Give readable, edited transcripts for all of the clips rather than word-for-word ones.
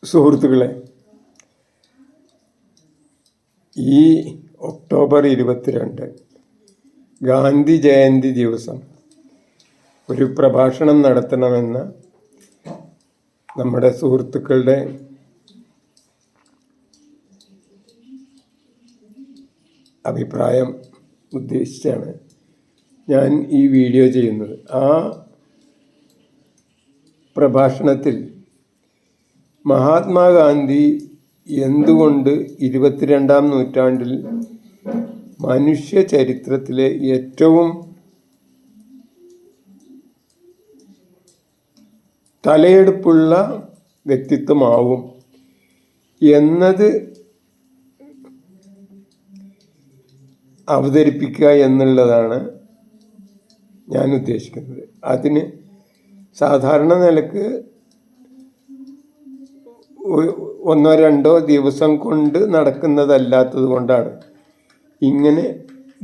സുഹൃത്തുക്കളെ, ഈ ഒക്ടോബർ 22 ഗാന്ധി ജയന്തി ദിവസം ഒരു പ്രഭാഷണം നടത്തണമെന്ന നമ്മുടെ സുഹൃത്തുക്കളുടെ അഭിപ്രായം ഉദ്ദേശിച്ചാണ് ഞാൻ ഈ വീഡിയോ ചെയ്യുന്നത്. ആ പ്രഭാഷണത്തിൽ മഹാത്മാഗാന്ധി എന്തുകൊണ്ട് 22-ാം നൂറ്റാണ്ടിൽ മനുഷ്യ ചരിത്രത്തിലെ ഏറ്റവും തലയെടുപ്പുള്ള വ്യക്തിത്വമാവും എന്നത് അവതരിപ്പിക്കുക എന്നുള്ളതാണ് ഞാൻ ഉദ്ദേശിക്കുന്നത്. അതിന് സാധാരണ നിലക്ക് 1-2 ദിവസം കൊണ്ട് നടക്കുന്നതല്ലാത്തത് കൊണ്ടാണ് ഇങ്ങനെ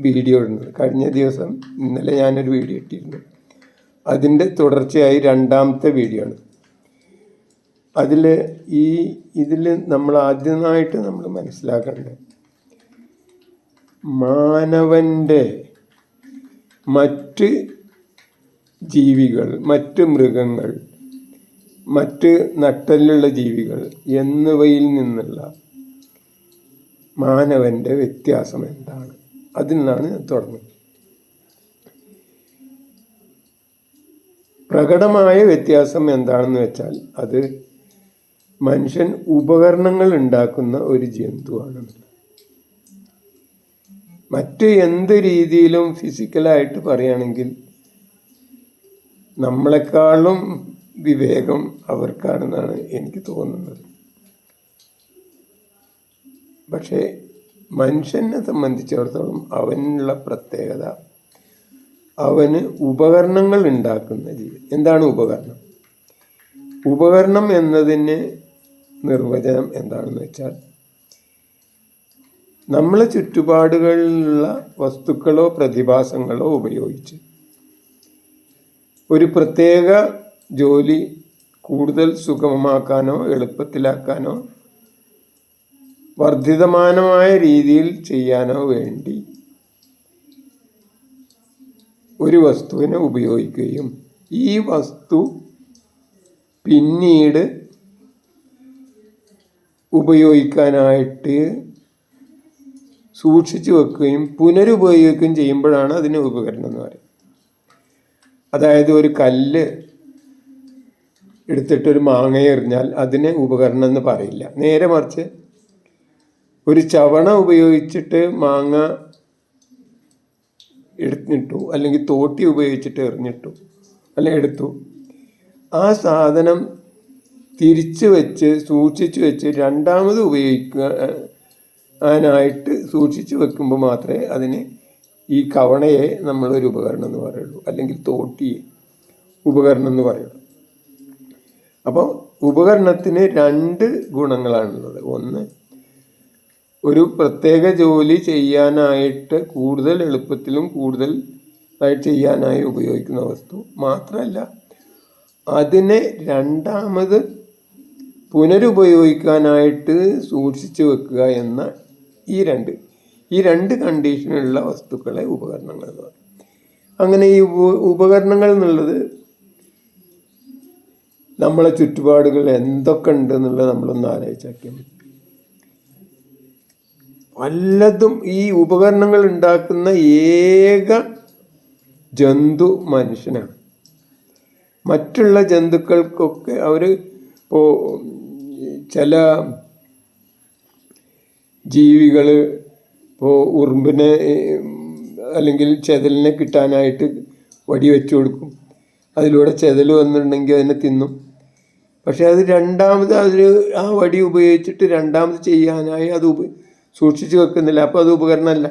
വീഡിയോ ഇടുന്നത്. കഴിഞ്ഞ ദിവസം ഇന്നലെ ഞാനൊരു വീഡിയോ ഇട്ടിരുന്നു. അതിൻ്റെ തുടർച്ചയായി 2ാമത്തെ വീഡിയോ ആണ്. ഇതിൽ നമ്മൾ ആദ്യമായിട്ട് നമ്മൾ മനസ്സിലാക്കേണ്ടത് മാനവൻ്റെ മറ്റ് ജീവികൾ, മറ്റ് മൃഗങ്ങൾ, മറ്റ് നട്ടെല്ലുള്ള ജീവികൾ എന്നിവയിൽ നിന്നുള്ള മാനവൻ്റെ വ്യത്യാസം എന്താണ്? അതിൽ നിന്നാണ് ഞാൻ തുടങ്ങുന്നത്. പ്രകടമായ വ്യത്യാസം എന്താണെന്ന് വെച്ചാൽ അത് മനുഷ്യൻ ഉപകരണങ്ങൾ ഉണ്ടാക്കുന്ന ഒരു ജന്തുവാണ്. മറ്റ് എന്ത് രീതിയിലും ഫിസിക്കലായിട്ട് പറയുകയാണെങ്കിൽ നമ്മളെക്കാളും വിവേകം അവർക്കാണെന്നാണ് എനിക്ക് തോന്നുന്നത്. പക്ഷേ മനുഷ്യനെ സംബന്ധിച്ചിടത്തോളം അവനുള്ള പ്രത്യേകത, അവന് ഉപകരണങ്ങൾ ഉണ്ടാക്കുന്ന ജീവി. എന്താണ് ഉപകരണം? ഉപകരണം എന്നതിന് നിർവചനം എന്താണെന്ന് വെച്ചാൽ നമ്മളെ ചുറ്റുപാടുകളിലുള്ള വസ്തുക്കളോ പ്രതിഭാസങ്ങളോ ഉപയോഗിച്ച് ഒരു പ്രത്യേക ജോലി കൂടുതൽ സുഗമമാക്കാനോ എളുപ്പത്തിലാക്കാനോ വർദ്ധിതമാനമായ രീതിയിൽ ചെയ്യാനോ വേണ്ടി ഒരു വസ്തുവിനെ ഉപയോഗിക്കുകയും ഈ വസ്തു പിന്നീട് ഉപയോഗിക്കാനായിട്ട് സൂക്ഷിച്ചു വെക്കുകയും പുനരുപയോഗിക്കുകയും ചെയ്യുമ്പോഴാണ് അതിന് ഉപകരണം എന്ന് പറയുന്നത്. അതായത് ഒരു കല്ല് എടുത്തിട്ടൊരു മാങ്ങ എറിഞ്ഞാൽ അതിനെ ഉപകരണം എന്ന് പറയില്ല. നേരെ മറിച്ച് ഒരു ചവണ ഉപയോഗിച്ചിട്ട് മാങ്ങ എടുത്തിട്ടു, അല്ലെങ്കിൽ തോട്ടി ഉപയോഗിച്ചിട്ട് എറിഞ്ഞിട്ടു അല്ലെങ്കിൽ എടുത്തു, ആ സാധനം തിരിച്ചു വെച്ച് സൂക്ഷിച്ചു വെച്ച് രണ്ടാമത് ഉപയോഗിക്കാനായിട്ട് സൂക്ഷിച്ചു വെക്കുമ്പോൾ മാത്രമേ അതിന് ഈ കവണയെ നമ്മളൊരു ഉപകരണം എന്ന് പറയുള്ളൂ, അല്ലെങ്കിൽ തോട്ടിയെ ഉപകരണം എന്ന് പറയുള്ളൂ. അപ്പോൾ ഉപകരണത്തിന് 2 ഗുണങ്ങളാണുള്ളത്. ഒന്ന്, ഒരു പ്രത്യേക ജോലി ചെയ്യാനായിട്ട് കൂടുതൽ എളുപ്പത്തിലും കൂടുതലായിട്ട് ചെയ്യാനായി ഉപയോഗിക്കുന്ന വസ്തു. മാത്രമല്ല അതിനെ രണ്ടാമത് പുനരുപയോഗിക്കാനായിട്ട് സൂക്ഷിച്ചു വെക്കുക എന്ന ഈ രണ്ട് കണ്ടീഷനുള്ള വസ്തുക്കളെ ഉപകരണങ്ങൾ എന്ന് പറയും. അങ്ങനെ ഈ ഉപകരണങ്ങൾ എന്നുള്ളത് നമ്മളെ ചുറ്റുപാടുകൾ എന്തൊക്കെ ഉണ്ട് എന്നുള്ളത് നമ്മളൊന്ന് ആലോചിച്ചാൽ പലതും ഈ ഉപകരണങ്ങൾ ഉണ്ടാക്കുന്ന ഏക ജന്തു മനുഷ്യനാണ്. മറ്റുള്ള ജന്തുക്കൾക്കൊക്കെ ഇപ്പോൾ ചില ജീവികൾ ഇപ്പോൾ ഉറുമ്പിനെ അല്ലെങ്കിൽ ചെതലിനെ കിട്ടാനായിട്ട് വടി വെച്ചു കൊടുക്കും. അതിലൂടെ ചെതൽ വന്നിട്ടുണ്ടെങ്കിൽ അതിനെ തിന്നും. പക്ഷെ അത് രണ്ടാമത് ആ വടി ഉപയോഗിച്ചിട്ട് രണ്ടാമത് ചെയ്യാനായി അത് സൂക്ഷിച്ചു വെക്കുന്നില്ല. അപ്പോൾ അത് ഉപകരണമല്ല.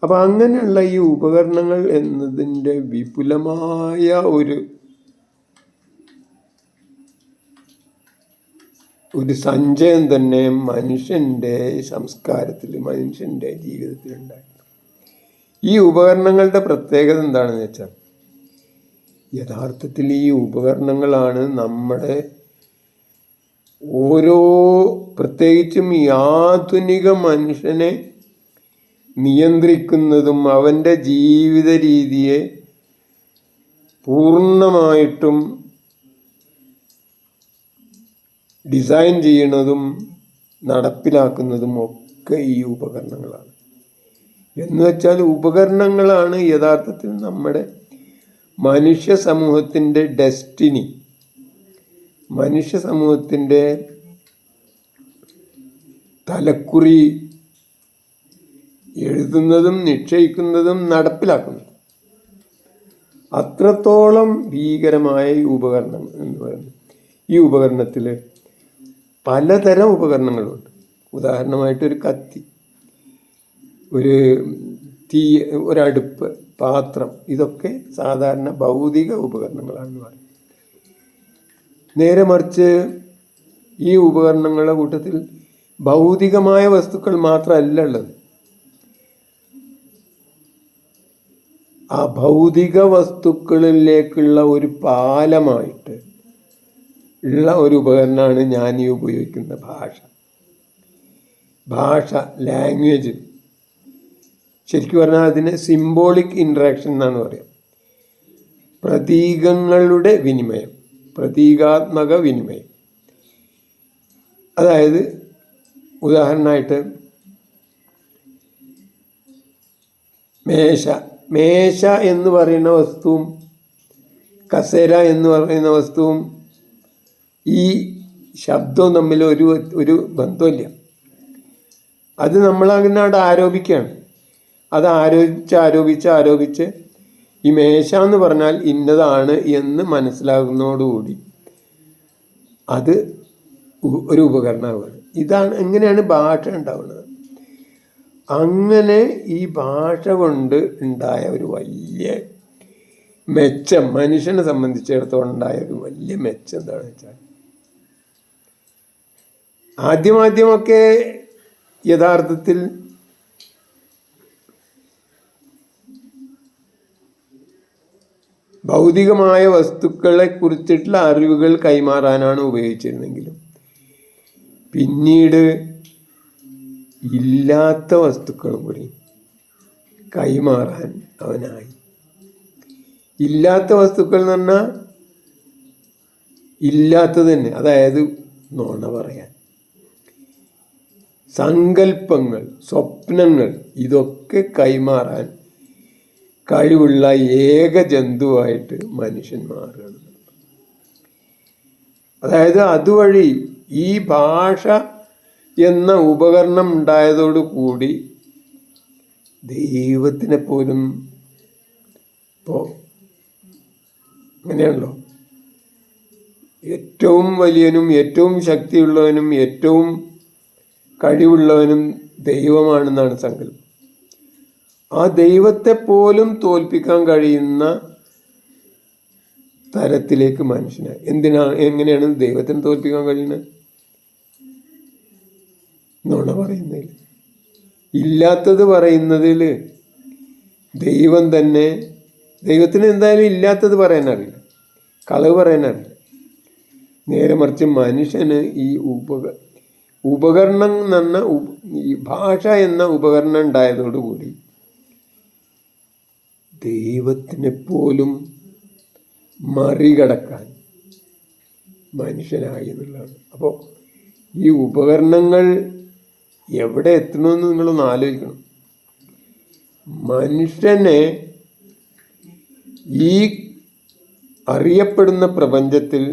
അപ്പോൾ അങ്ങനെയുള്ള ഈ ഉപകരണങ്ങൾ എന്നതിൻ്റെ വിപുലമായ ഒരു സഞ്ചയം തന്നെ മനുഷ്യൻ്റെ സംസ്കാരത്തിൽ, മനുഷ്യൻ്റെ ജീവിതത്തിലുണ്ടായിരുന്നു. ഈ ഉപകരണങ്ങളുടെ പ്രത്യേകത എന്താണെന്ന് വെച്ചാൽ യഥാർത്ഥത്തിൽ ഈ ഉപകരണങ്ങളാണ് നമ്മുടെ ഓരോ, പ്രത്യേകിച്ചും ഈ ആധുനിക മനുഷ്യനെ നിയന്ത്രിക്കുന്നതും അവൻ്റെ ജീവിത രീതിയെ പൂർണ്ണമായിട്ടും ഡിസൈൻ ചെയ്യുന്നതും നടപ്പിലാക്കുന്നതും ഒക്കെ ഈ ഉപകരണങ്ങളാണ്. എന്ന് വെച്ചാൽ ഉപകരണങ്ങളാണ് യഥാർത്ഥത്തിൽ നമ്മുടെ മനുഷ്യ സമൂഹത്തിൻ്റെ ഡെസ്റ്റിനി, മനുഷ്യ സമൂഹത്തിൻ്റെ തലക്കുറി എഴുതുന്നതും നിശ്ചയിക്കുന്നതും നടപ്പിലാക്കുന്നതും. അത്രത്തോളം ഭീകരമായ ഈ ഉപകരണം എന്ന് പറയുന്നത്. ഈ ഉപകരണത്തിൽ പലതരം ഉപകരണങ്ങളുണ്ട്. ഉദാഹരണമായിട്ടൊരു കത്തി, ഒരു തീ, ഒരടുപ്പ്, പാത്രം, ഇതൊക്കെ സാധാരണ ഭൗതിക ഉപകരണങ്ങളാണെന്ന് പറയും. നേരെ മറിച്ച് ഈ ഉപകരണങ്ങളുടെ കൂട്ടത്തിൽ ഭൗതികമായ വസ്തുക്കൾ മാത്രമല്ല ഉള്ളത്. ആ ഭൗതിക വസ്തുക്കളിലേക്കുള്ള ഒരു പാലമായിട്ട് ഉള്ള ഒരു ഉപകരണമാണ് ഞാൻ ഈ ഉപയോഗിക്കുന്ന ഭാഷ, ലാംഗ്വേജ്. ശരിക്കും പറഞ്ഞാൽ അതിന് സിംബോളിക് ഇൻട്രാക്ഷൻ എന്നാണ് പറയുക. പ്രതീകങ്ങളുടെ വിനിമയം, പ്രതീകാത്മക വിനിമയം. അതായത് ഉദാഹരണമായിട്ട് മേശ എന്ന് പറയുന്ന വസ്തുവും കസേര എന്ന് പറയുന്ന വസ്തുവും ഈ ശബ്ദവും തമ്മിൽ ഒരു ബന്ധമില്ല. അത് നമ്മളങ്ങനെ അവിടെ ആരോപിക്കുകയാണ്. അത് ആരോപിച്ച് ഈ മേശ എന്ന് പറഞ്ഞാൽ ഇന്നതാണ് എന്ന് മനസ്സിലാകുന്നതോടുകൂടി അത് ഒരു ഉപകരണമാണ്. എങ്ങനെയാണ് ഭാഷ ഉണ്ടാവുന്നത്. അങ്ങനെ ഈ ഭാഷ കൊണ്ട് ഉണ്ടായ ഒരു വലിയ മെച്ചം, മനുഷ്യനെ സംബന്ധിച്ചിടത്തോളം ഉണ്ടായ ഒരു വലിയ മെച്ചം എന്താണെന്ന് വെച്ചാൽ, ആദ്യമൊക്കെ യഥാർത്ഥത്തിൽ ഭൗതികമായ വസ്തുക്കളെ കുറിച്ചിട്ടുള്ള അറിവുകൾ കൈമാറാനാണ് ഉപയോഗിച്ചിരുന്നെങ്കിലും പിന്നീട് ഇല്ലാത്ത വസ്തുക്കളും കൂടി കൈമാറാൻ അവനായി. ഇല്ലാത്ത വസ്തുക്കൾ എന്ന് പറഞ്ഞാൽ ഇല്ലാത്തത് തന്നെ, അതായത് നുണ പറയാൻ, സങ്കല്പങ്ങൾ, സ്വപ്നങ്ങൾ, ഇതൊക്കെ കൈമാറാൻ കഴിവുള്ള ഏക ജന്തുവായിട്ട് മനുഷ്യൻ മാറുകയാണ്. അതായത് അതുവഴി ഈ ഭാഷ എന്ന ഉപകരണം ഉണ്ടായതോടുകൂടി ദൈവത്തിനെ പോലും, ഇപ്പോൾ അങ്ങനെയാണല്ലോ, ഏറ്റവും വലിയവനും ഏറ്റവും ശക്തിയുള്ളവനും ഏറ്റവും കഴിവുള്ളവനും ദൈവമാണെന്നാണ് സങ്കല്പം. ആ ദൈവത്തെ പോലും തോൽപ്പിക്കാൻ കഴിയുന്ന തരത്തിലേക്ക് മനുഷ്യനെ എങ്ങനെയാണ് ദൈവത്തിനെ തോൽപ്പിക്കാൻ കഴിയുന്നത്? നുണ പറയുന്നതിൽ, ഇല്ലാത്തത് പറയുന്നതിൽ. ദൈവത്തിന് എന്തായാലും ഇല്ലാത്തത് പറയാനറിയില്ല, കളവ് പറയാനറിയില്ല. നേരെ മറിച്ച് മനുഷ്യന് ഈ ഉപകരണം എന്ന ഈ ഭാഷ എന്ന ഉപകരണം ഉണ്ടായതോടുകൂടി ദൈവത്തിനെ പോലും മറികടക്കാൻ മനുഷ്യനായി എന്നുള്ളതാണ്. അപ്പോൾ ഈ ഉപകരണങ്ങൾ എവിടെ എത്തണമെന്ന് നിങ്ങളൊന്ന് ആലോചിക്കണം. മനുഷ്യനെ ഈ അറിയപ്പെടുന്ന പ്രപഞ്ചത്തിൽ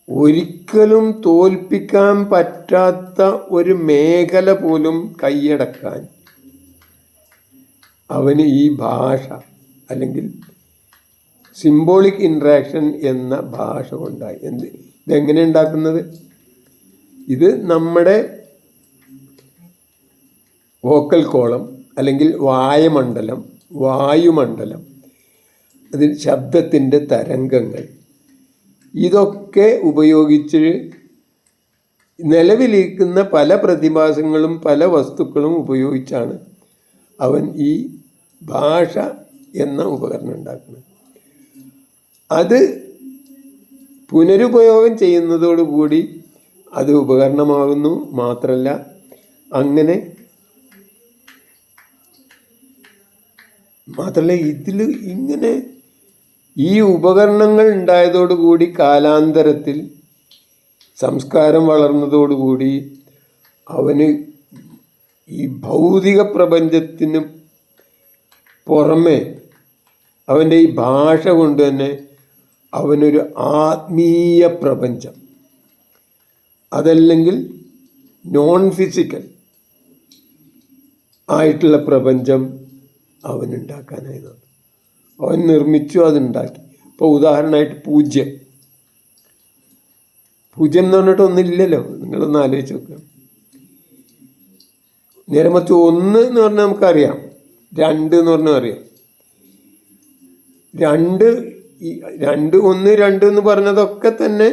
ഒരിക്കലും തോൽപ്പിക്കാൻ പറ്റാത്ത ഒരു മേഖല പോലും കൈയടക്കാൻ അവന് ഈ ഭാഷ, അല്ലെങ്കിൽ സിംബോളിക് ഇൻട്രാക്ഷൻ എന്ന ഭാഷ കൊണ്ടായി. ഇതെങ്ങനെ ഉണ്ടാക്കുന്നത്? ഇത് നമ്മുടെ വോക്കൽ കോളം, അല്ലെങ്കിൽ വായുമണ്ഡലം, അതിൽ ശബ്ദത്തിൻ്റെ തരംഗങ്ങൾ, ഇതൊക്കെ ഉപയോഗിച്ച് നിലവിലിരിക്കുന്ന പല പ്രതിഭാസങ്ങളും പല വസ്തുക്കളും ഉപയോഗിച്ചാണ് അവൻ ഈ ഭാഷ എന്ന ഉപകരണം ഉണ്ടാക്കുന്നത്. അത് പുനരുപയോഗം ചെയ്യുന്നതോടുകൂടി അത് ഉപകരണമാകുന്നു. മാത്രമല്ല ഇതിൽ ഇങ്ങനെ ഈ ഉപകരണങ്ങൾ ഉണ്ടായതോടുകൂടി കാലാന്തരത്തിൽ സംസ്കാരം വളർന്നതോടുകൂടി അവന് ഈ ഭൗതിക പ്രപഞ്ചത്തിന് പുറമെ അവൻ്റെ ഈ ഭാഷ കൊണ്ട് തന്നെ അവനൊരു ആത്മീയ പ്രപഞ്ചം, അതല്ലെങ്കിൽ നോൺ ഫിസിക്കൽ ആയിട്ടുള്ള പ്രപഞ്ചം അവനുണ്ടാക്കാനായി. അവൻ നിർമ്മിച്ചു, അതുണ്ടാക്കി. ഇപ്പോൾ ഉദാഹരണമായിട്ട് പൂജ്യം എന്ന് പറഞ്ഞിട്ട് ഒന്നില്ലല്ലോ. നിങ്ങളൊന്ന് ആലോചിച്ച് നോക്കുക. നേരെ മറിച്ച് ഒന്ന് എന്ന് പറഞ്ഞാൽ നമുക്കറിയാം, രണ്ട് എന്ന് പറഞ്ഞാൽ അറിയാം. ഒന്ന് രണ്ട് എന്ന് പറഞ്ഞതൊക്കെ തന്നെ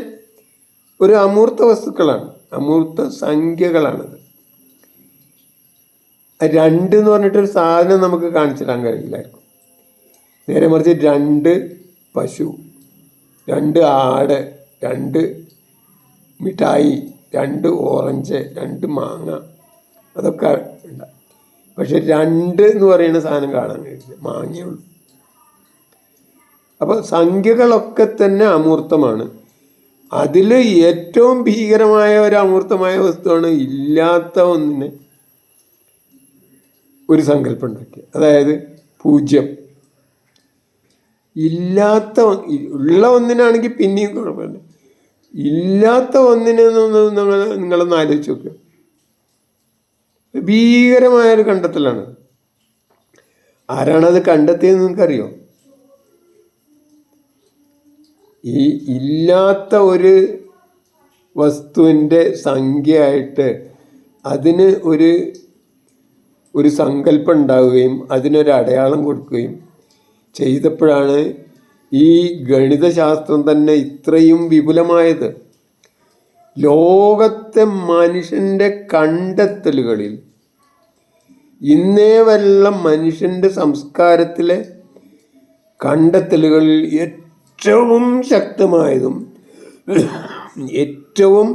ഒരു അമൂർത്ത വസ്തുക്കളാണ്, അമൂർത്ത സംഖ്യകളാണത്. രണ്ട് എന്ന് പറഞ്ഞിട്ടൊരു സാധനം നമുക്ക് കാണിച്ചിടാൻ കഴിയില്ലായിരിക്കും. നേരെ മറിച്ച് 2 പശു, 2 ആട്, 2 മിഠായി, 2 ഓറഞ്ച്, 2 മാങ്ങ, അതൊക്കെ ഉണ്ട്. പക്ഷെ 2 എന്ന് പറയുന്ന സാധനം കാണാൻ കഴിയില്ല, മാങ്ങയുള്ളൂ. അപ്പോൾ സംഖ്യകളൊക്കെ തന്നെ അമൂർത്തമാണ്. അതിൽ ഏറ്റവും ഭീകരമായ ഒരു അമൂർത്തമായ വസ്തുവാണ് ഇല്ലാത്ത ഒന്നിനെ ഒരു സങ്കല്പം ഉണ്ടാക്കിയത്. അതായത് പൂജ്യം. ഉള്ള ഒന്നിനാണെങ്കിൽ പിന്നെയും കുഴപ്പമില്ല, ഇല്ലാത്ത ഒന്നിനെ നിങ്ങളൊന്ന് ആലോചിച്ച് നോക്കുക. ഭീകരമായൊരു കണ്ടെത്തലാണ്. ആരാണത് കണ്ടെത്തിയെന്ന് നിങ്ങൾക്കറിയോ? ഈ ഇല്ലാത്ത ഒരു വസ്തുവിൻ്റെ സംഖ്യയായിട്ട് അതിന് ഒരു സങ്കല്പം ഉണ്ടാവുകയും അതിനൊരു അടയാളം കൊടുക്കുകയും ചെയ്തപ്പോഴാണ് ഈ ഗണിതശാസ്ത്രം തന്നെ ഇത്രയും വിപുലമായത്. ലോകത്തെ മനുഷ്യൻ്റെ കണ്ടെത്തലുകളിൽ ഇന്നേ വല്ല മനുഷ്യൻ്റെ സംസ്കാരത്തിലെ കണ്ടെത്തലുകളിൽ ഏറ്റവും ശക്തമായതും ഏറ്റവും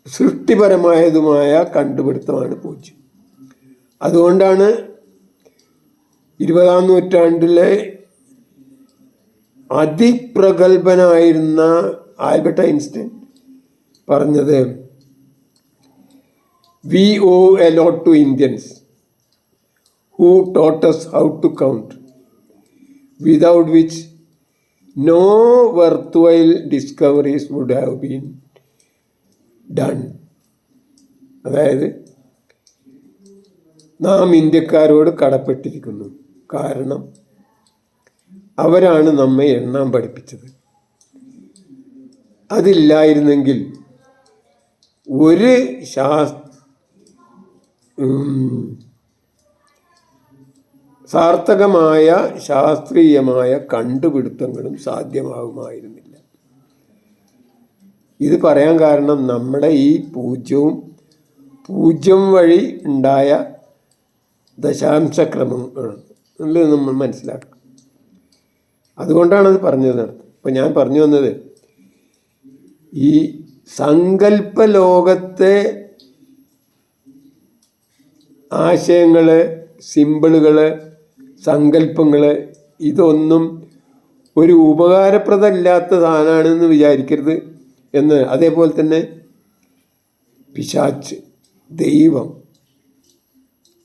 സൃഷ്ടിപരമായതുമായ കണ്ടുപിടുത്തമാണ് പൂജ്യം. അതുകൊണ്ടാണ് 20-ാം നൂറ്റാണ്ടിലെ അതിപ്രഗത്ഭനായിരുന്ന ആൽബർട്ട് ഐൻസ്റ്റൈൻ പറഞ്ഞത്, "We owe a lot to Indians who taught us how to count, without which no worthwhile discoveries would have been done." അതായത് നാം ഇന്ത്യക്കാരോട് കടപ്പെട്ടിരിക്കുന്നു. കാരണം അവരാണ് നമ്മെ എണ്ണാൻ പഠിപ്പിച്ചത്. അതില്ലായിരുന്നെങ്കിൽ ഒരു സാർത്ഥകമായ ശാസ്ത്രീയമായ കണ്ടുപിടുത്തങ്ങളും സാധ്യമാകുമായിരുന്നില്ല. ഇത് പറയാൻ കാരണം നമ്മുടെ ഈ പൂജ്യം വഴി ഉണ്ടായ ദശാംശക്രമമാണ് എന്നുള്ളത് നമ്മൾ മനസ്സിലാക്കണം. അതുകൊണ്ടാണത് പറഞ്ഞത്. അപ്പം ഞാൻ പറഞ്ഞു വന്നത്, ഈ സങ്കല്പ ലോകത്തെ ആശയങ്ങൾ, സിമ്പിളുകൾ, സങ്കല്പങ്ങൾ ഇതൊന്നും ഒരു ഉപകാരപ്രദമില്ലാത്ത സാധനമാണെന്ന് വിചാരിക്കരുത് എന്ന്. അതേപോലെ തന്നെ പിശാച്ച്, ദൈവം,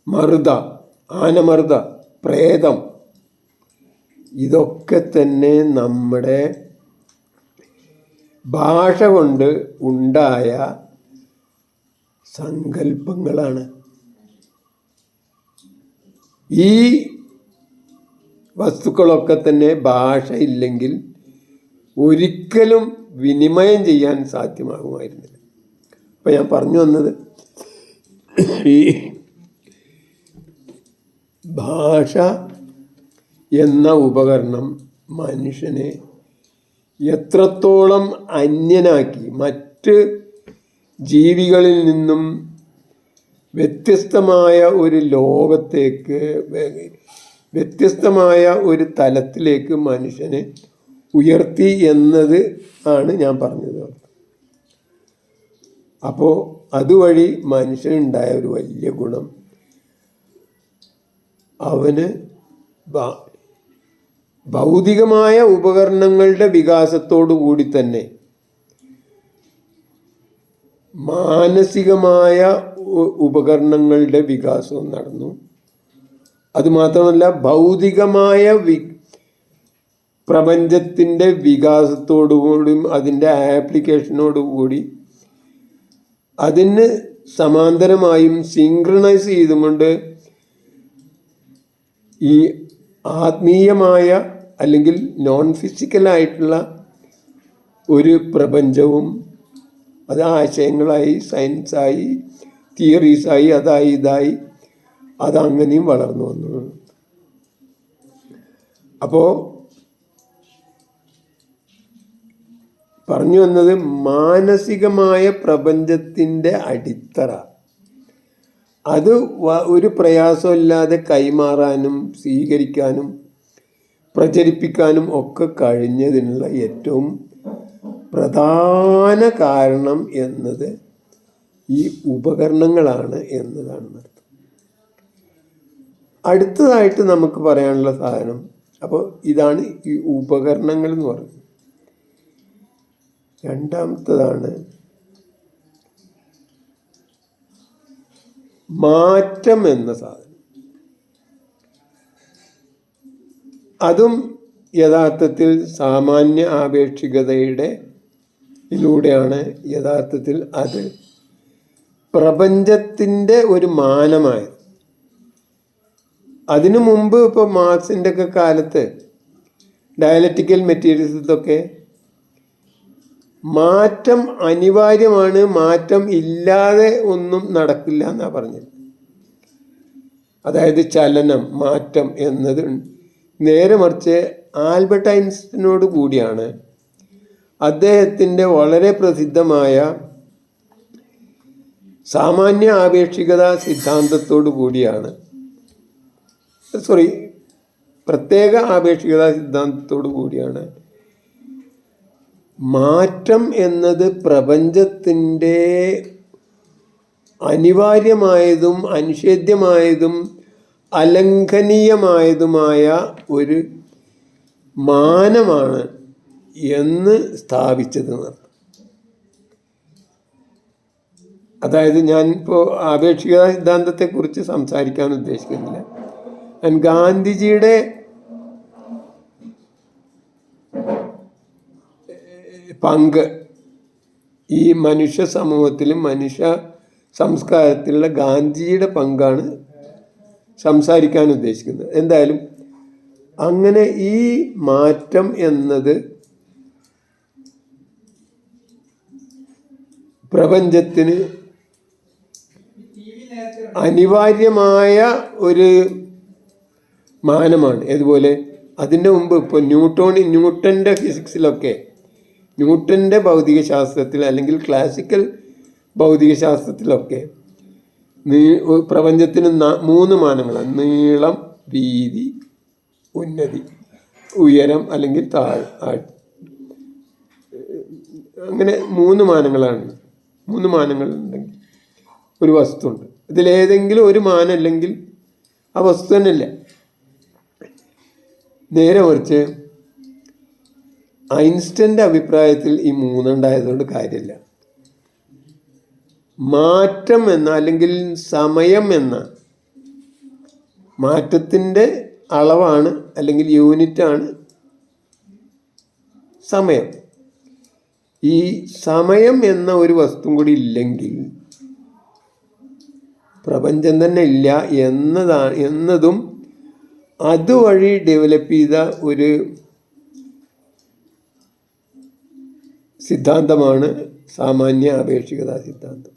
മറുത, ആനമറുത, പ്രേതം, ഇതൊക്കെ തന്നെ നമ്മുടെ ഭാഷ കൊണ്ട് ഉണ്ടായ സങ്കല്പങ്ങളാണ്. ഈ വസ്തുക്കളൊക്കെ തന്നെ ഭാഷ ഇല്ലെങ്കിൽ ഒരിക്കലും വിനിമയം ചെയ്യാൻ സാധ്യമാകുമായിരുന്നില്ല. അപ്പം ഞാൻ പറഞ്ഞു വന്നത്, ഈ ഭാഷ എന്ന ഉപകരണം മനുഷ്യനെ എത്രത്തോളം അന്യനാക്കി, മറ്റ് ജീവികളിൽ നിന്നും വ്യത്യസ്തമായ ഒരു ലോകത്തേക്ക് വ്യത്യസ്തമായ ഒരു തലത്തിലേക്ക് മനുഷ്യനെ ഉയർത്തി എന്നത് ആണ് ഞാൻ പറഞ്ഞത്. അപ്പോൾ അതുവഴി മനുഷ്യനുണ്ടായ ഒരു വലിയ ഗുണം, അവന് ഭൗതികമായ ഉപകരണങ്ങളുടെ വികാസത്തോടു കൂടി തന്നെ മാനസികമായ ഉപകരണങ്ങളുടെ വികാസവും നടന്നു. അതുമാത്രമല്ല, ഭൗതികമായ പ്രപഞ്ചത്തിൻ്റെ വികാസത്തോടുകൂടിയും അതിൻ്റെ ആപ്ലിക്കേഷനോടുകൂടി അതിന് സമാന്തരമായും സിങ്ക്രണൈസ് ചെയ്തുകൊണ്ട് ഈ ആത്മീയമായ അല്ലെങ്കിൽ നോൺ ഫിസിക്കലായിട്ടുള്ള ഒരു പ്രപഞ്ചവും, അത് ആശയങ്ങളായി, സയൻസായി, തിയറീസായി, അതായി ഇതായി അതങ്ങനെയും വളർന്നു വന്നു. അപ്പോൾ പറഞ്ഞു വന്നത്, മാനസികമായ പ്രപഞ്ചത്തിൻ്റെ അടിത്തറ അത് ഒരു പ്രയാസമില്ലാതെ കൈമാറാനും സ്വീകരിക്കാനും പ്രചരിപ്പിക്കാനും ഒക്കെ കഴിഞ്ഞതിനുള്ള ഏറ്റവും പ്രധാന കാരണം എന്നത് ഈ ഉപകരണങ്ങളാണ് എന്നതാണ് അർത്ഥം. അടുത്തതായിട്ട് നമുക്ക് പറയാനുള്ള സാധനം, അപ്പോൾ ഇതാണ് ഈ ഉപകരണങ്ങൾ എന്ന് പറയുന്നത്. രണ്ടാമത്തതാണ് മാറ്റം എന്ന സാധനം. അതും യഥാർത്ഥത്തിൽ സാമാന്യ ആപേക്ഷികതയിലൂടെയാണ് യഥാർത്ഥത്തിൽ അത് പ്രപഞ്ചത്തിൻ്റെ ഒരു മാനമായത്. അതിനു മുമ്പ് ഇപ്പോൾ മാർക്സിൻ്റെ ഒക്കെ കാലത്ത് ഡയലക്റ്റിക്കൽ മെറ്റീരിയൽസൊക്കെ മാറ്റം അനിവാര്യമാണ്, മാറ്റം ഇല്ലാതെ ഒന്നും നടക്കില്ല എന്നാണ് പറഞ്ഞത്. അതായത് ചലനം, മാറ്റം എന്നത്. നേരെ മറിച്ച് ആൽബർട്ട് ഐൻസ്റ്റീനോട് കൂടിയാണ് അദ്ദേഹത്തിൻ്റെ വളരെ പ്രസിദ്ധമായ സാമാന്യ ആപേക്ഷികത സിദ്ധാന്തത്തോടു കൂടിയാണ്, പ്രത്യേക ആപേക്ഷികത സിദ്ധാന്തത്തോടു കൂടിയാണ് മാറ്റം എന്നത് പ്രപഞ്ചത്തിൻ്റെ അനിവാര്യമായതും അനിഷേധ്യമായതും അലംഘനീയമായതുമായ ഒരു മാനമാണ് എന്ന് സ്ഥാപിച്ചത്. അതായത് ഞാനിപ്പോൾ ആപേക്ഷികത സിദ്ധാന്തത്തെക്കുറിച്ച് സംസാരിക്കാൻ ഉദ്ദേശിക്കുന്നില്ല. ഞാൻ ഗാന്ധിജിയുടെ പങ്ക് ഈ മനുഷ്യ സമൂഹത്തിലും മനുഷ്യ സംസ്കാരത്തിലുള്ള ഗാന്ധിജിയുടെ പങ്കാണ് സംസാരിക്കാൻ ഉദ്ദേശിക്കുന്നത്. എന്തായാലും അങ്ങനെ ഈ മാറ്റം എന്നത് പ്രപഞ്ചത്തിന് അനിവാര്യമായ ഒരു മാനമാണ്. അതുപോലെ അതിൻ്റെ മുമ്പ് ഇപ്പോൾ ന്യൂട്ടൻ്റെ ഫിസിക്സിലൊക്കെ, ന്യൂട്ടൻ്റെ ഭൗതികശാസ്ത്രത്തിൽ അല്ലെങ്കിൽ ക്ലാസിക്കൽ ഭൗതികശാസ്ത്രത്തിലൊക്കെ പ്രപഞ്ചത്തിന് 3 മാനങ്ങളാണ്: നീളം, വീതി, ഉന്നതി, ഉയരം അല്ലെങ്കിൽ അങ്ങനെ 3 മാനങ്ങളാണ്. 3 മാനങ്ങളുണ്ടെങ്കിൽ ഒരു വസ്തു ഉണ്ട്. ഇതിലേതെങ്കിലും ഒരു മാനം അല്ലെങ്കിൽ ആ വസ്തു തന്നെ ഇല്ല. നേരെ മറിച്ച് ഐൻസ്റ്റൻ്റെ അഭിപ്രായത്തിൽ ഈ 3 ഉണ്ടായതുകൊണ്ട് കാര്യമില്ല. മാറ്റം എന്ന അല്ലെങ്കിൽ സമയം എന്ന മാറ്റത്തിൻ്റെ അളവാണ് അല്ലെങ്കിൽ യൂണിറ്റാണ് സമയം. ഈ സമയം എന്ന ഒരു വസ്തു കൂടി ഇല്ലെങ്കിൽ പ്രപഞ്ചം തന്നെ ഇല്ല എന്നതും അതുവഴി ഡെവലപ്പ് ചെയ്ത ഒരു സിദ്ധാന്തമാണ് സാമാന്യ ആപേക്ഷികതാ സിദ്ധാന്തം.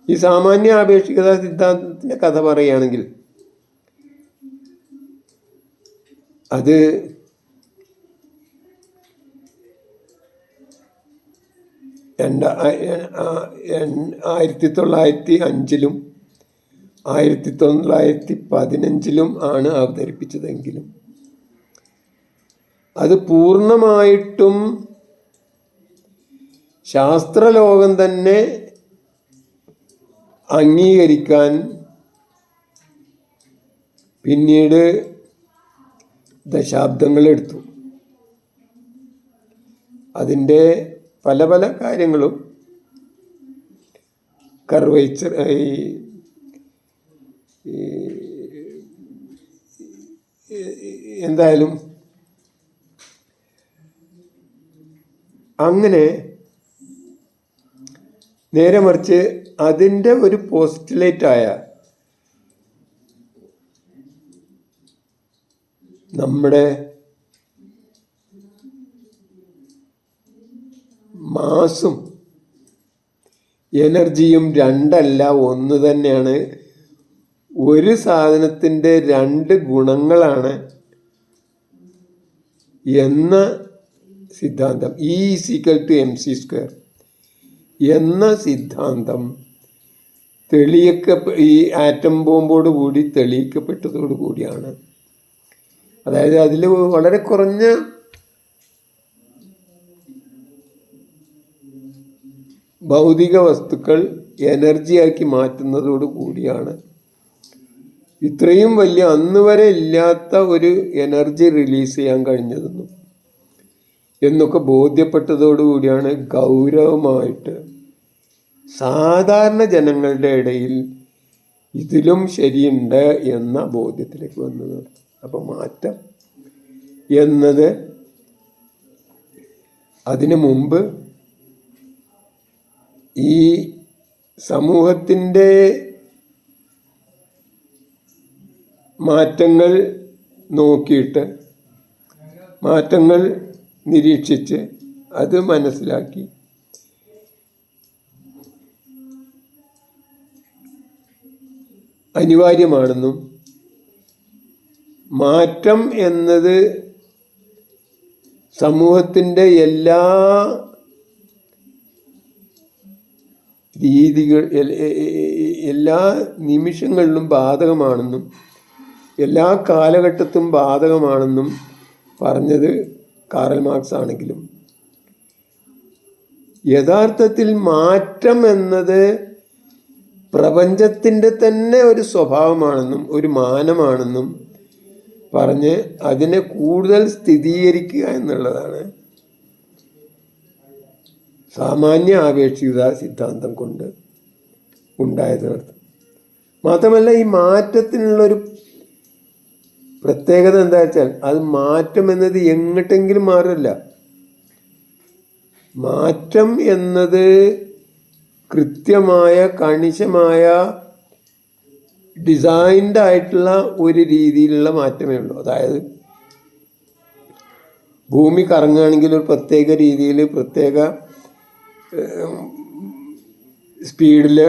ഈ സാമാന്യ ആപേക്ഷികതാ സിദ്ധാന്തത്തിൻ്റെ കഥ പറയുകയാണെങ്കിൽ അത് 1905 1915 ആണ് അവതരിപ്പിച്ചതെങ്കിലും അത് പൂർണ്ണമായിട്ടും ശാസ്ത്രലോകം തന്നെ അംഗീകരിക്കാൻ പിന്നീട് ദശാബ്ദങ്ങളെടുത്തു. അതിൻ്റെ പല പല കാര്യങ്ങളും കർവേച്ചർ എന്തായാലും അങ്ങനെ നേരെ മറിച്ച് അതിൻ്റെ ഒരു പോസ്റ്റുലേറ്റായ നമ്മുടെ മാസും എനർജിയും രണ്ടല്ല, ഒന്ന് തന്നെയാണ്. ഒരു സാധനത്തിൻ്റെ രണ്ട് ഗുണങ്ങളാണ് എന്ന സിദ്ധാന്തം, E=mc² എന്ന സിദ്ധാന്തം ഈ ആറ്റം ബോംബോട് കൂടി തെളിയിക്കപ്പെട്ടതോടു കൂടിയാണ്. അതായത് അതിൽ വളരെ കുറഞ്ഞ ഭൗതിക വസ്തുക്കൾ എനർജിയാക്കി മാറ്റുന്നതോടു കൂടിയാണ് ഇത്രയും വലിയ അന്ന് വരെ ഇല്ലാത്ത ഒരു എനർജി റിലീസ് ചെയ്യാൻ കഴിഞ്ഞതെന്നും എന്നൊക്കെ ബോധ്യപ്പെട്ടതോടുകൂടിയാണ് ഗൗരവമായിട്ട് സാധാരണ ജനങ്ങളുടെ ഇടയിൽ ഇതിലും ശരിയുണ്ട് എന്ന ബോധ്യത്തിലേക്ക് വന്നത്. അപ്പോൾ മാറ്റം എന്നത് അതിനു മുമ്പ് ഈ സമൂഹത്തിൻ്റെ മാറ്റങ്ങൾ നോക്കിയിട്ട്, മാറ്റങ്ങൾ നിരീക്ഷിച്ച് അത് മനസ്സിലാക്കി അനിവാര്യമാണെന്നും മാറ്റം എന്നത് സമൂഹത്തിൻ്റെ എല്ലാ എല്ലാ നിമിഷങ്ങളിലും ബാധകമാണെന്നും എല്ലാ കാലഘട്ടത്തും ബാധകമാണെന്നും പറഞ്ഞത് കാറൽ മാർക്സ് ആണെങ്കിലും യഥാർത്ഥത്തിൽ മാറ്റം എന്നത് പ്രപഞ്ചത്തിൻ്റെ തന്നെ ഒരു സ്വഭാവമാണെന്നും ഒരു മാനമാണെന്നും പറഞ്ഞ് അതിനെ കൂടുതൽ സ്ഥിരീകരിക്കുക എന്നുള്ളതാണ് സാമാന്യ ആപേക്ഷികത സിദ്ധാന്തം കൊണ്ട് ഉണ്ടായത്. മാത്രമല്ല ഈ മാറ്റത്തിനുള്ളൊരു പ്രത്യേകത എന്താ വെച്ചാൽ അത് മാറ്റം എന്നത് എങ്ങോട്ടെങ്കിലും മാറില്ല. മാറ്റം എന്നത് കൃത്യമായ കണിശമായ ഡിസൈൻഡ് ആയിട്ടുള്ള ഒരു രീതിയിലുള്ള മാറ്റമേ ഉള്ളൂ. അതായത് ഭൂമി കറങ്ങുകയാണെങ്കിൽ ഒരു പ്രത്യേക രീതിയിൽ പ്രത്യേക സ്പീഡിൽ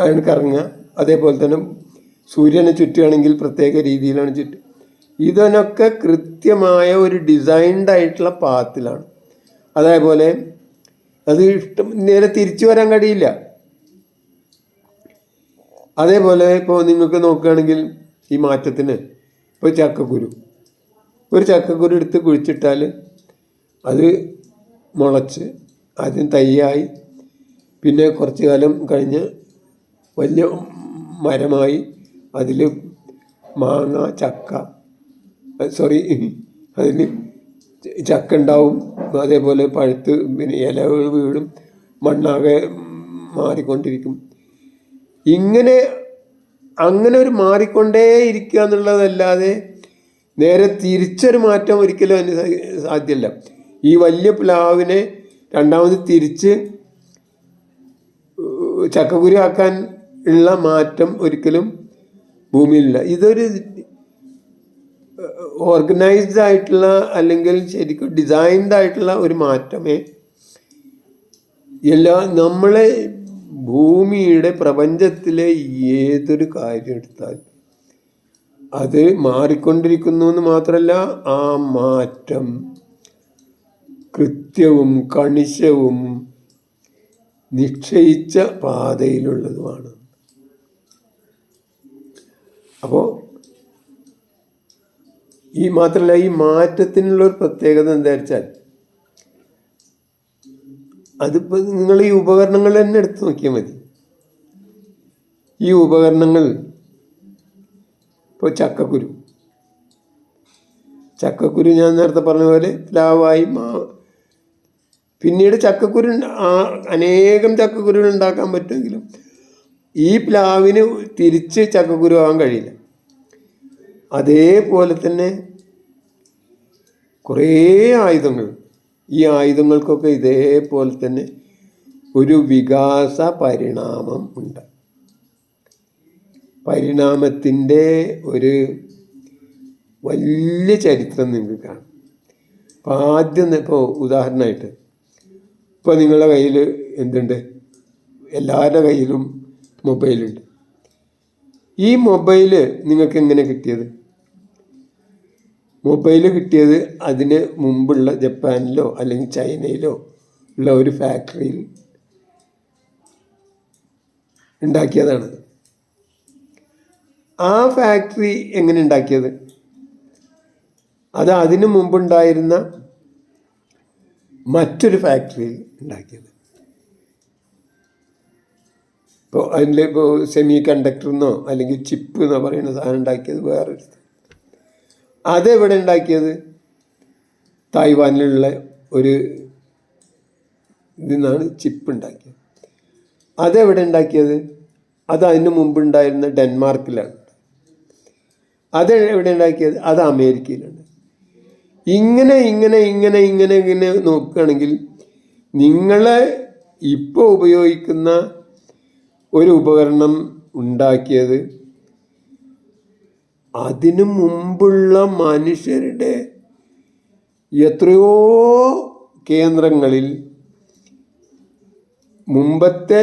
ആണ് കറങ്ങുക. അതേപോലെ തന്നെ സൂര്യനെ ചുറ്റുകയാണെങ്കിൽ പ്രത്യേക രീതിയിലാണ് ചുറ്റുക. ഇതിനൊക്കെ കൃത്യമായ ഒരു ഡിസൈൻഡ് ആയിട്ടുള്ള പാത്തിലാണ്. അതേപോലെ അത് നേരെ തിരിച്ചു വരാൻ കഴിയില്ല. അതേപോലെ ഇപ്പോൾ നിങ്ങൾക്ക് നോക്കുകയാണെങ്കിൽ ഈ മാറ്റത്തിന് ഇപ്പോൾ ഒരു ചക്കക്കുരു എടുത്ത് കുഴിച്ചിട്ടാൽ അത് മുളച്ച് ആദ്യം തൈയായി, പിന്നെ കുറച്ച് കാലം കഴിഞ്ഞ് വലിയ മരമായി, അതിൽ മാങ്ങ അതിൽ ചക്ക ഉണ്ടാവും. അതേപോലെ പഴുത്ത് പിന്നെ ഇലകൾ വീഴും, മണ്ണാകെ മാറിക്കൊണ്ടിരിക്കും. അങ്ങനെ ഒരു മാറിക്കൊണ്ടേ ഇരിക്കുക എന്നുള്ളതല്ലാതെ നേരെ തിരിച്ചൊരു മാറ്റം ഒരിക്കലും അതിന് സാധ്യമല്ല. ഈ വലിയ പ്ലാവിനെ രണ്ടാമത് തിരിച്ച് ചക്കക്കുരു ആക്കാൻ ഉള്ള മാറ്റം ഒരിക്കലും ഭൂമിയിലില്ല. ഇതൊരു ഓർഗനൈസ്ഡ് ആയിട്ടുള്ള അല്ലെങ്കിൽ ശരിക്കും ഡിസൈൻഡ് ആയിട്ടുള്ള ഒരു മാറ്റമേ നമ്മളെ ഭൂമിയുടെ പ്രപഞ്ചത്തിലെ ഏതൊരു കാര്യം എടുത്താൽ അത് മാറിക്കൊണ്ടിരിക്കുന്നു എന്ന് മാത്രമല്ല ആ മാറ്റം കൃത്യവും കണിശവും നിശ്ചയിച്ച പാതയിലുള്ളതുമാണ്. അപ്പോൾ മാത്രമല്ല ഈ മാറ്റത്തിനുള്ളൊരു പ്രത്യേകത എന്താ വെച്ചാൽ, അതിപ്പോൾ നിങ്ങൾ ഈ ഉപകരണങ്ങൾ തന്നെ എടുത്ത് നോക്കിയാൽ മതി. ഈ ഉപകരണങ്ങൾ ഇപ്പോൾ ചക്കക്കുരു ഞാൻ നേരത്തെ പറഞ്ഞ പോലെ പ്ലാവായി പിന്നീട് ചക്കക്കുരു അനേകം ചക്കക്കുരുകൾ ഉണ്ടാക്കാൻ പറ്റുമെങ്കിലും ഈ പ്ലാവിന് തിരിച്ച് ചക്കക്കുരു ആവാൻ കഴിയില്ല. അതേപോലെ തന്നെ കുറേ ആയുധങ്ങൾ, ഈ ആയുധങ്ങൾക്കൊക്കെ ഇതേപോലെ തന്നെ ഒരു വികാസ പരിണാമം ഉണ്ട്. പരിണാമത്തിൻ്റെ ഒരു വലിയ ചരിത്രം നിങ്ങൾക്ക് കാണാം. അപ്പോൾ ആദ്യം ഇപ്പോൾ ഉദാഹരണമായിട്ട് ഇപ്പോൾ നിങ്ങളുടെ കയ്യിൽ എന്തുണ്ട്? എല്ലാവരുടെ കയ്യിലും മൊബൈലുണ്ട്. ഈ മൊബൈല് നിങ്ങൾക്ക് എങ്ങനെ കിട്ടിയത്? മൊബൈല് കിട്ടിയത് അതിന് മുമ്പുള്ള ജപ്പാനിലോ അല്ലെങ്കിൽ ചൈനയിലോ ഉള്ള ഒരു ഫാക്ടറിയിൽ ഉണ്ടാക്കിയതാണ്. ആ ഫാക്ടറി എങ്ങനെ ഉണ്ടാക്കിയത്? അത് അതിനു മുമ്പുണ്ടായിരുന്ന മറ്റൊരു ഫാക്ടറിയിൽ ഉണ്ടാക്കിയത്. ഇപ്പോൾ ഇപ്പോൾ സെമി കണ്ടക്ടർ എന്നോ അല്ലെങ്കിൽ ചിപ്പ് എന്നോ പറയുന്ന സാധനം ഉണ്ടാക്കിയത് വേറൊരു സ്ഥലം. അതെവിടെ ഉണ്ടാക്കിയത്? തായ്വാനിലുള്ള ഒരു ഇതിൽ നിന്നാണ് ചിപ്പ് ഉണ്ടാക്കിയത്. അതെവിടെ ഉണ്ടാക്കിയത്? അത് അതിന് മുമ്പുണ്ടായിരുന്ന ഡെൻമാർക്കിലാണ്. അത് എവിടെ ഉണ്ടാക്കിയത്? അത് അമേരിക്കയിലാണ്. ഇങ്ങനെ നോക്കുകയാണെങ്കിൽ നിങ്ങളെ ഇപ്പോൾ ഉപയോഗിക്കുന്ന ഒരു ഉപകരണം ഉണ്ടാക്കിയത് അതിനു മുമ്പുള്ള മനുഷ്യരുടെ എത്രയോ കേന്ദ്രങ്ങളിൽ മുമ്പത്തെ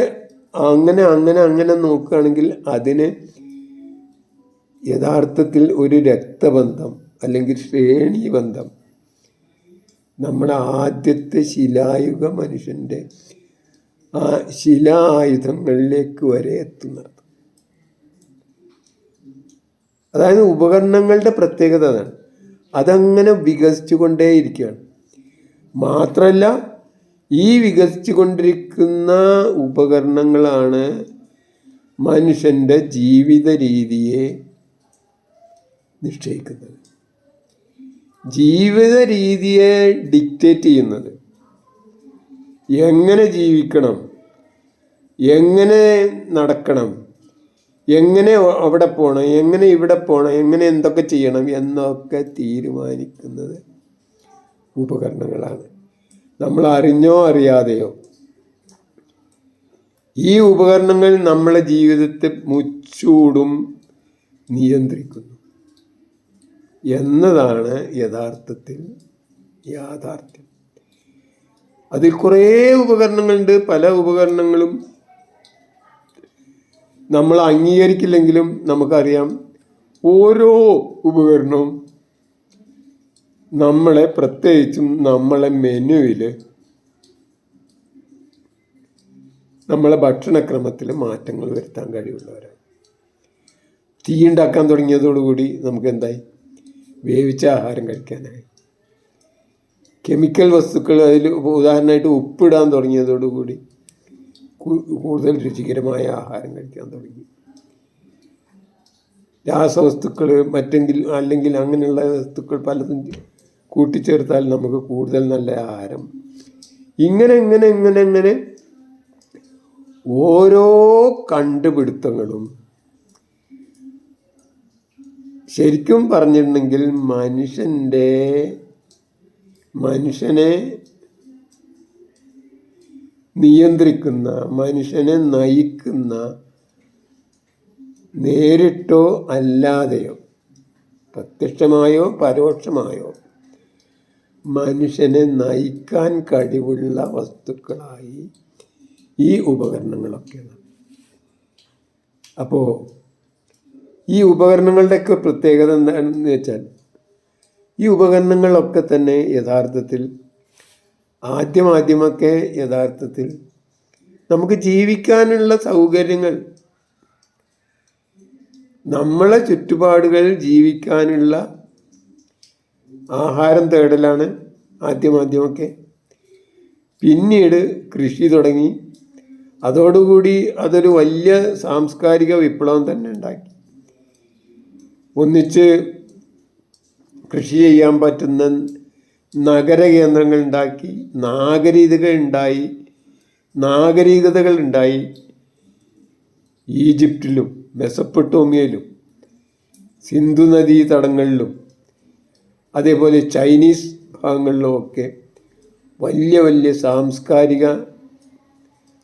അങ്ങനെ നോക്കുകയാണെങ്കിൽ അതിന് യഥാർത്ഥത്തിൽ ഒരു രക്തബന്ധം അല്ലെങ്കിൽ ശ്രേണീബന്ധം നമ്മുടെ ആദ്യത്തെ ശിലായുഗ മനുഷ്യൻ്റെ ആ ശിലാ ആയുധങ്ങളിലേക്ക് വരെ എത്തുന്നത്. അതായത് ഉപകരണങ്ങളുടെ പ്രത്യേകത അതാണ്. അതങ്ങനെ വികസിച്ചു കൊണ്ടേയിരിക്കുകയാണ്. മാത്രമല്ല ഈ വികസിച്ചു കൊണ്ടിരിക്കുന്ന ഉപകരണങ്ങളാണ് മനുഷ്യൻ്റെ ജീവിത രീതിയെ നിശ്ചയിക്കുന്നത്, ജീവിത രീതിയെ ഡിക്റ്റേറ്റ് ചെയ്യുന്നത്. എങ്ങനെ ജീവിക്കണം, എങ്ങനെ നടക്കണം, എങ്ങനെ അവിടെ പോകണം, എങ്ങനെ ഇവിടെ പോകണം, എങ്ങനെ എന്തൊക്കെ ചെയ്യണം എന്നൊക്കെ തീരുമാനിക്കുന്നത് ഉപകരണങ്ങളാണ്. നമ്മൾ അറിഞ്ഞോ അറിയാതെയോ ഈ ഉപകരണങ്ങൾ നമ്മളെ ജീവിതത്തെ മുച്ചൂടും നിയന്ത്രിക്കുന്നു എന്നതാണ് യഥാർത്ഥത്തിൽ യാഥാർത്ഥ്യം. അതിൽ കുറേ ഉപകരണങ്ങളുണ്ട്. പല ഉപകരണങ്ങളും നമ്മൾ അംഗീകരിക്കില്ലെങ്കിലും നമുക്കറിയാം ഓരോ ഉപകരണവും നമ്മളെ, പ്രത്യേകിച്ചും നമ്മളെ മെനുവിൽ, നമ്മളെ ഭക്ഷണക്രമത്തിൽ മാറ്റങ്ങൾ വരുത്താൻ കഴിവുള്ളവരാണ്. തീ ഉണ്ടാക്കാൻ തുടങ്ങിയതോടുകൂടി നമുക്ക് എന്തായി? വേവിച്ച ആഹാരം കഴിക്കാനായി. കെമിക്കൽ വസ്തുക്കൾ അതിൽ ഉദാഹരണമായിട്ട് ഉപ്പിടാൻ തുടങ്ങിയതോടുകൂടി കൂടുതൽ രുചികരമായ ആഹാരം കഴിക്കാൻ തുടങ്ങി. രാസവസ്തുക്കൾ അല്ലെങ്കിൽ അങ്ങനെയുള്ള വസ്തുക്കൾ പലതും കൂട്ടിച്ചേർത്താൽ നമുക്ക് കൂടുതൽ നല്ല ആഹാരം. ഇങ്ങനെ ഓരോ കണ്ടുപിടുത്തങ്ങളും ശരിക്കും പറഞ്ഞിട്ടുണ്ടെങ്കിൽ മനുഷ്യനെ നിയന്ത്രിക്കുന്ന, മനുഷ്യനെ നയിക്കുന്ന, നേരിട്ടോ അല്ലാതെയോ പ്രത്യക്ഷമായോ പരോക്ഷമായോ മനുഷ്യനെ നയിക്കാൻ കഴിവുള്ള വസ്തുക്കളായി ഈ ഉപകരണങ്ങളൊക്കെയാണ്. അപ്പോൾ ഈ ഉപകരണങ്ങളുടെയൊക്കെ പ്രത്യേകത എന്താണെന്ന് വെച്ചാൽ, ഈ ഉപകരണങ്ങളൊക്കെ തന്നെ യഥാർത്ഥത്തിൽ ആദ്യമൊക്കെ യഥാർത്ഥത്തിൽ നമുക്ക് ജീവിക്കാനുള്ള സൗകര്യങ്ങൾ, നമ്മളെ ചുറ്റുപാടുകളിൽ ജീവിക്കാനുള്ള ആഹാരം തേടലാണ് ആദ്യമൊക്കെ. പിന്നീട് കൃഷി തുടങ്ങി. അതോടുകൂടി അതൊരു വലിയ സാംസ്കാരിക വിപ്ലവം തന്നെ ഉണ്ടാക്കി. ഒന്നിച്ച് കൃഷി ചെയ്യാൻ പറ്റുന്ന നഗര കേന്ദ്രങ്ങൾ ഉണ്ടാക്കി, നാഗരികതകൾ ഉണ്ടായി. ഈജിപ്തിലും മെസപ്പൊട്ടോമിയയിലും സിന്ധു നദീ തടങ്ങളിലും അതേപോലെ ചൈനീസ് ഭാഗങ്ങളിലുമൊക്കെ വലിയ വലിയ സാംസ്കാരിക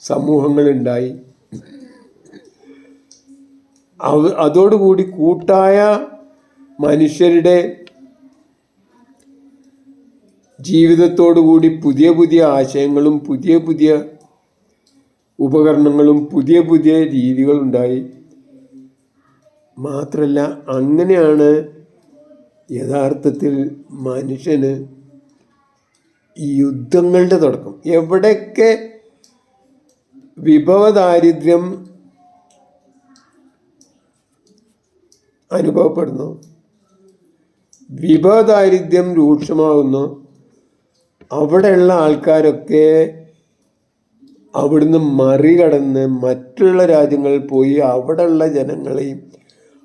സമൂഹങ്ങളുണ്ടായി. അതോടുകൂടി കൂട്ടായ മനുഷ്യരുടെ ജീവിതത്തോടുകൂടി പുതിയ പുതിയ ആശയങ്ങളും പുതിയ പുതിയ ഉപകരണങ്ങളും പുതിയ പുതിയ രീതികളുണ്ടായി. മാത്രമല്ല, അങ്ങനെയാണ് യഥാർത്ഥത്തിൽ മനുഷ്യന് ഈ യുദ്ധങ്ങളുടെ തുടക്കം. എവിടെയൊക്കെ വിഭവദാരിദ്ര്യം അനുഭവപ്പെടുന്നു, വിഭവദാരിദ്ര്യം രൂക്ഷമാകുന്നു, അവിടെയുള്ള ആൾക്കാരൊക്കെ അവിടുന്ന് മറികടന്ന് മറ്റുള്ള രാജ്യങ്ങളിൽ പോയി അവിടെയുള്ള ജനങ്ങളെയും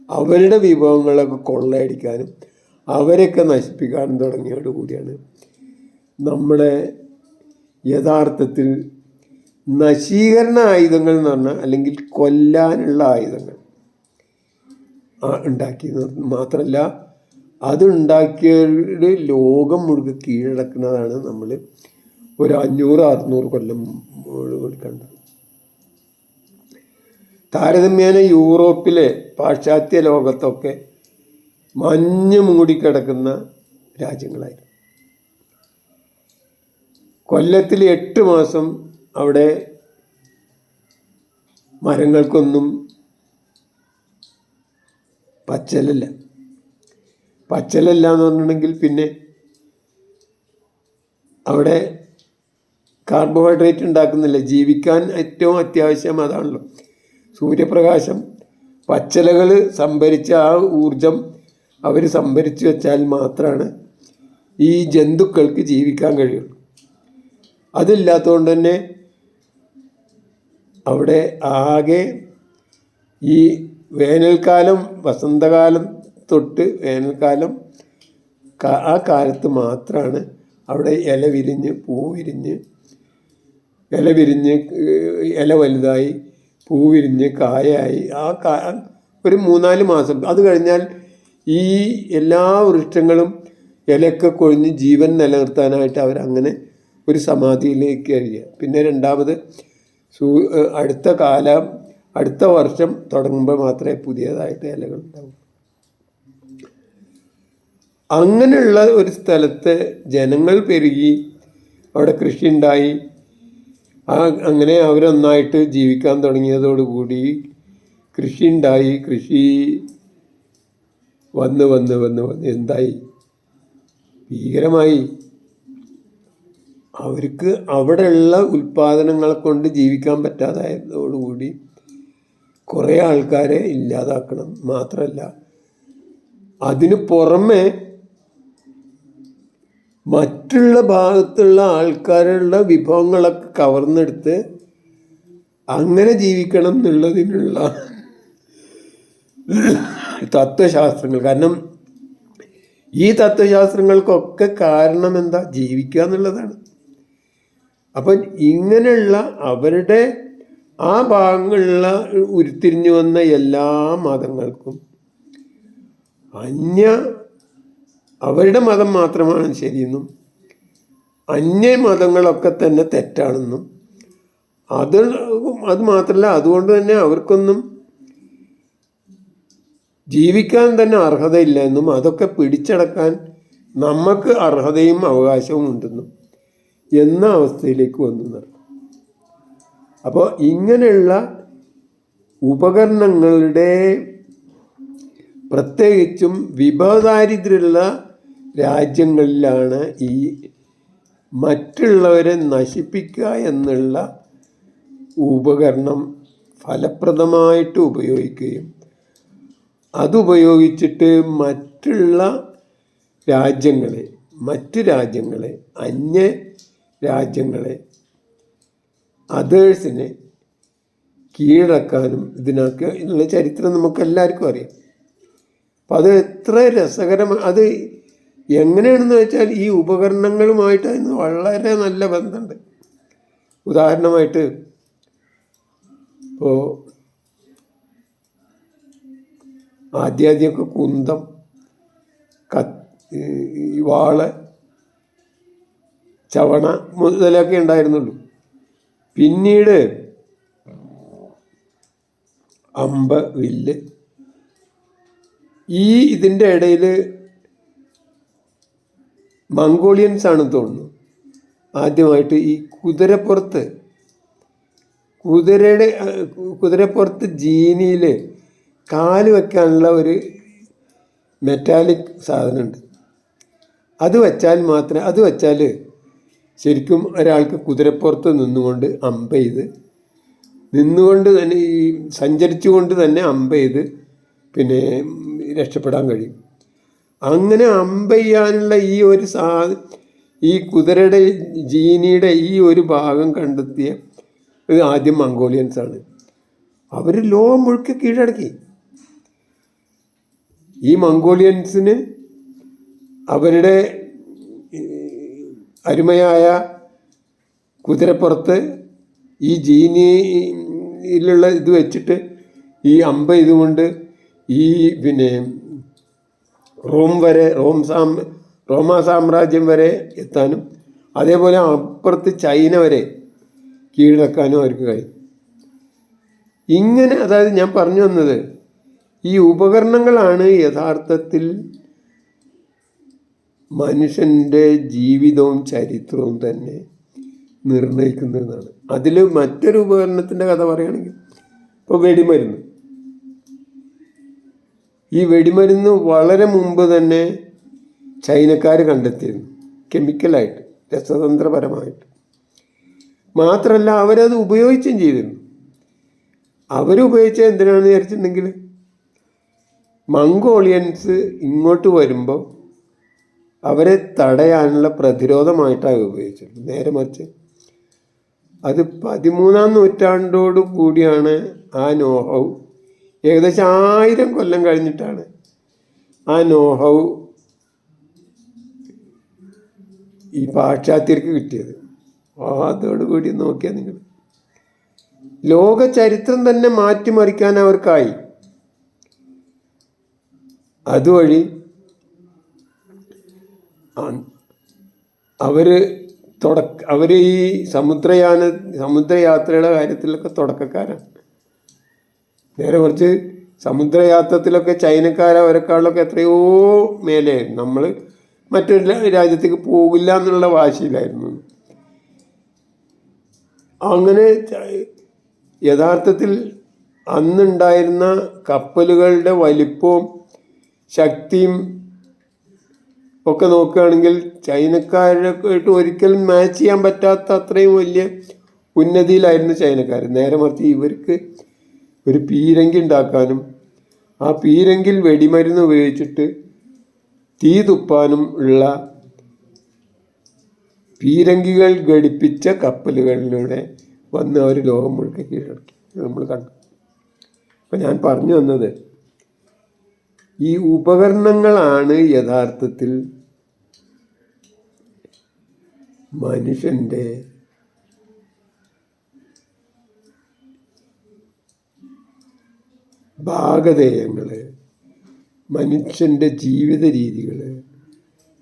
അവരുടെ വിഭവങ്ങളൊക്കെ കൊള്ളയടിക്കാനും അവരെയൊക്കെ നശിപ്പിക്കാനും തുടങ്ങിയോടുകൂടിയാണ് നമ്മുടെ യഥാർത്ഥത്തിൽ നശീകരണ ആയുധങ്ങൾ എന്ന് പറഞ്ഞാൽ, അല്ലെങ്കിൽ കൊല്ലാനുള്ള ആയുധങ്ങൾ ഉണ്ടാക്കിയത്. മാത്രമല്ല, അതുണ്ടാക്കിയത് ലോകം മുഴുവൻ കീഴടക്കുന്നതാണ് നമ്മൾ ഒരു 500-600 കൊല്ലം കണ്ടത്. താരതമ്യേന യൂറോപ്പിലെ പാശ്ചാത്യ ലോകത്തൊക്കെ മഞ്ഞ് മൂടിക്കിടക്കുന്ന രാജ്യങ്ങളായിരുന്നു. കൊല്ലത്തിൽ 8 മാസം അവിടെ മരങ്ങൾക്കൊന്നും പച്ചലല്ല എന്ന് പറഞ്ഞിട്ടുണ്ടെങ്കിൽ പിന്നെ അവിടെ കാർബോഹൈഡ്രേറ്റ് ഉണ്ടാക്കുന്നില്ല. ജീവിക്കാൻ ഏറ്റവും അത്യാവശ്യം അതാണല്ലോ, സൂര്യപ്രകാശം. പച്ചിലകൾ സംഭരിച്ച ആ ഊർജം അവർ സംഭരിച്ചു വെച്ചാൽ മാത്രമാണ് ഈ ജന്തുക്കൾക്ക് ജീവിക്കാൻ കഴിയുള്ളൂ. അതില്ലാത്തതുകൊണ്ട് തന്നെ അവിടെ ആകെ ഈ വേനൽക്കാലം, വസന്തകാലം തൊട്ട് വേനൽക്കാലം, ആ കാലത്ത് മാത്രമാണ് അവിടെ ഇല വിരിഞ്ഞ് ഇല വലുതായി പൂ വിരിഞ്ഞ് കായായി ഒരു 3-4 മാസം. അത് കഴിഞ്ഞാൽ ഈ എല്ലാ വൃക്ഷങ്ങളും ഇലയൊക്കെ കൊഴിഞ്ഞ് ജീവൻ നിലനിർത്താനായിട്ട് അവരങ്ങനെ ഒരു സമാധിയിലേക്ക് കഴിയുക. പിന്നെ രണ്ടാമത് അടുത്ത വർഷം തുടങ്ങുമ്പോൾ മാത്രമേ പുതിയതായിട്ട് ഇലകൾ ഉണ്ടാവൂ. അങ്ങനെയുള്ള ഒരു സ്ഥലത്ത് ജനങ്ങൾ പെരുകി, അവിടെ കൃഷി ഉണ്ടായി. അങ്ങനെ അവരൊന്നായിട്ട് ജീവിക്കാൻ തുടങ്ങിയതോടുകൂടി കൃഷി ഉണ്ടായി. കൃഷി വന്ന് എന്തായി? ഭീകരമായി. അവർക്ക് അവിടെയുള്ള ഉൽപ്പാദനങ്ങളെ കൊണ്ട് ജീവിക്കാൻ പറ്റാതായതോടുകൂടി കുറേ ആൾക്കാരെ ഇല്ലാതാക്കണം. മാത്രമല്ല, അതിന് പുറമെ മറ്റുള്ള ഭാഗത്തുള്ള ആൾക്കാരുടെ വിഭവങ്ങളൊക്കെ കവർന്നെടുത്ത് അങ്ങനെ ജീവിക്കണം എന്നുള്ളതിനുള്ള തത്വശാസ്ത്രങ്ങൾ. കാരണം ഈ തത്വശാസ്ത്രങ്ങൾക്കൊക്കെ കാരണം എന്താ? ജീവിക്കുക എന്നുള്ളതാണ്. അപ്പം ഇങ്ങനെയുള്ള അവരുടെ ആ ഭാഗങ്ങളിലുള്ള ഉരുത്തിരിഞ്ഞു വന്ന എല്ലാ മതങ്ങൾക്കും അവരുടെ മതം മാത്രമാണ് ശരിയെന്നും അന്യ മതങ്ങളൊക്കെ തന്നെ തെറ്റാണെന്നും അത് മാത്രമല്ല, അതുകൊണ്ട് തന്നെ അവർക്കൊന്നും ജീവിക്കാൻ തന്നെ അർഹതയില്ല എന്നും അതൊക്കെ പിടിച്ചടക്കാൻ നമുക്ക് അർഹതയും അവകാശവും ഉണ്ടെന്നും എന്ന അവസ്ഥയിലേക്ക് വന്നു നടക്കും. അപ്പോൾ ഇങ്ങനെയുള്ള ഉപകരണങ്ങളുടെ, പ്രത്യേകിച്ചും വിഭവദാരിദ്ര്യമുള്ള രാജ്യങ്ങളിലാണ് ഈ മറ്റുള്ളവരെ നശിപ്പിക്കുക എന്നുള്ള ഉപകരണം ഫലപ്രദമായിട്ട് ഉപയോഗിക്കുകയും അതുപയോഗിച്ചിട്ട് മറ്റ് രാജ്യങ്ങളെ അന്യ രാജ്യങ്ങളെ അതേഴ്സിനെ കീഴടക്കാനും ഇതിനൊക്കെ എന്നുള്ള ചരിത്രം നമുക്ക് എല്ലാവർക്കും അറിയാം. അപ്പം അത് എത്ര രസകരമാണ്. അത് എങ്ങനെയാണെന്ന് വെച്ചാൽ ഈ ഉപകരണങ്ങളുമായിട്ട് അതിന് വളരെ നല്ല ബന്ധമുണ്ട്. ഉദാഹരണമായിട്ട് ഇപ്പോൾ ആദ്യമൊക്കെ കുന്തം, വാള്, ചവണ മുതലൊക്കെ ഉണ്ടായിരുന്നുള്ളൂ. പിന്നീട് അമ്പ്, വില്ല്. ഇതിൻ്റെ ഇടയിൽ മംഗോളിയൻസ് ആണെന്ന് തോന്നുന്നു ആദ്യമായിട്ട് ഈ കുതിരപ്പുറത്ത് ജീനിയിൽ കാല് വെക്കാനുള്ള ഒരു മെറ്റാലിക് സാധനമുണ്ട്. അത് വെച്ചാൽ ശരിക്കും ഒരാൾക്ക് കുതിരപ്പുറത്ത് നിന്നുകൊണ്ട് അമ്പ് ചെയ്ത് നിന്നുകൊണ്ട് തന്നെ സഞ്ചരിച്ചുകൊണ്ട് തന്നെ അമ്പ് ചെയ്ത് പിന്നെ രക്ഷപ്പെടാൻ കഴിയും. അങ്ങനെ അമ്പ് ചെയ്യാനുള്ള ഈ കുതിരയുടെ ജീനിയുടെ ഈ ഒരു ഭാഗം കണ്ടെത്തിയ ആദ്യം മംഗോളിയൻസാണ്. അവർ ലോകം മുഴുക്കെ കീഴടക്കി. ഈ മംഗോളിയൻസിന് അവരുടെ അരുമയായ കുതിരപ്പുറത്ത് ഈ ജീനിയിലുള്ള ഇത് വെച്ചിട്ട് ഈ അമ്പ ഇതുകൊണ്ട് ഈ പിന്നെ റോമാ സാമ്രാജ്യം വരെ എത്താനും അതേപോലെ അപ്പുറത്ത് ചൈന വരെ കീഴടക്കാനും അവർക്ക് കഴിയും. ഇങ്ങനെ അതായത് ഞാൻ പറഞ്ഞു വന്നത് ഈ ഉപകരണങ്ങളാണ് യഥാർത്ഥത്തിൽ മനുഷ്യൻ്റെ ജീവിതവും ചരിത്രവും തന്നെ നിർണ്ണയിക്കുന്നതെന്നാണ്. അതിൽ മറ്റൊരു ഉപകരണത്തിൻ്റെ കഥ പറയുകയാണെങ്കിൽ ഇപ്പോൾ വെടിമരുന്ന്. ഈ വെടിമരുന്ന് വളരെ മുമ്പ് തന്നെ ചൈനക്കാർ കണ്ടെത്തിയിരുന്നു, കെമിക്കലായിട്ട്, രസതന്ത്രപരമായിട്ട്. മാത്രമല്ല അവരത് ഉപയോഗിച്ചും ചെയ്തിരുന്നു. അവരുപയോഗിച്ചത് എന്തിനാണെന്ന് വിചാരിച്ചിട്ടുണ്ടെങ്കിൽ മംഗോളിയൻസ് ഇങ്ങോട്ട് വരുമ്പോൾ അവരെ തടയാനുള്ള പ്രതിരോധമായിട്ടാണ് ഉപയോഗിച്ചത്. നേരെ മറിച്ച് അത് 13-ാം നൂറ്റാണ്ടോടു കൂടിയാണ് ആ നോഹൗ, ഏകദേശം 1000 കൊല്ലം കഴിഞ്ഞിട്ടാണ് ആ നോഹൗ ഈ പാശ്ചാത്യർക്ക് കിട്ടിയത്. അതോടുകൂടി നോക്കിയാൽ നിങ്ങൾ ലോക ചരിത്രം തന്നെ മാറ്റിമറിക്കാൻ അവർക്കായി. അതുവഴി അവർ ഈ സമുദ്രയാത്രയുടെ കാര്യത്തിലൊക്കെ തുടക്കക്കാരാണ്. നേരെ കുറച്ച് സമുദ്രയാത്രത്തിലൊക്കെ ചൈനക്കാരവരെക്കാളൊക്കെ എത്രയോ മേലെയായിരുന്നു. നമ്മൾ മറ്റൊരു രാജ്യത്തേക്ക് പോകില്ല എന്നുള്ള വാശിയിലായിരുന്നു. അങ്ങനെ യഥാർത്ഥത്തിൽ അന്നുണ്ടായിരുന്ന കപ്പലുകളുടെ വലിപ്പവും ശക്തിയും ഒക്കെ നോക്കുകയാണെങ്കിൽ ചൈനക്കാരായിട്ട് ഒരിക്കലും മാച്ച് ചെയ്യാൻ പറ്റാത്ത അത്രയും വലിയ ഉന്നതിയിലായിരുന്നു ചൈനക്കാർ. നേരെ മറിച്ച് ഇവർക്ക് ഒരു പീരങ്കി ഉണ്ടാക്കാനും ആ പീരങ്കിൽ വെടിമരുന്ന് ഉപയോഗിച്ചിട്ട് തീ തുപ്പാനും ഉള്ള പീരങ്കികൾ ഘടിപ്പിച്ച കപ്പലുകളിലൂടെ വന്ന് അവർ ലോകം മുഴുക്കെ കീഴടക്കി നമ്മൾ കണ്ടു. അപ്പം ഞാൻ പറഞ്ഞു വന്നത് ഈ ഉപകരണങ്ങളാണ് യഥാർത്ഥത്തിൽ മനുഷ്യൻ്റെ ഭാഗധേയങ്ങൾ, മനുഷ്യൻ്റെ ജീവിത രീതികൾ,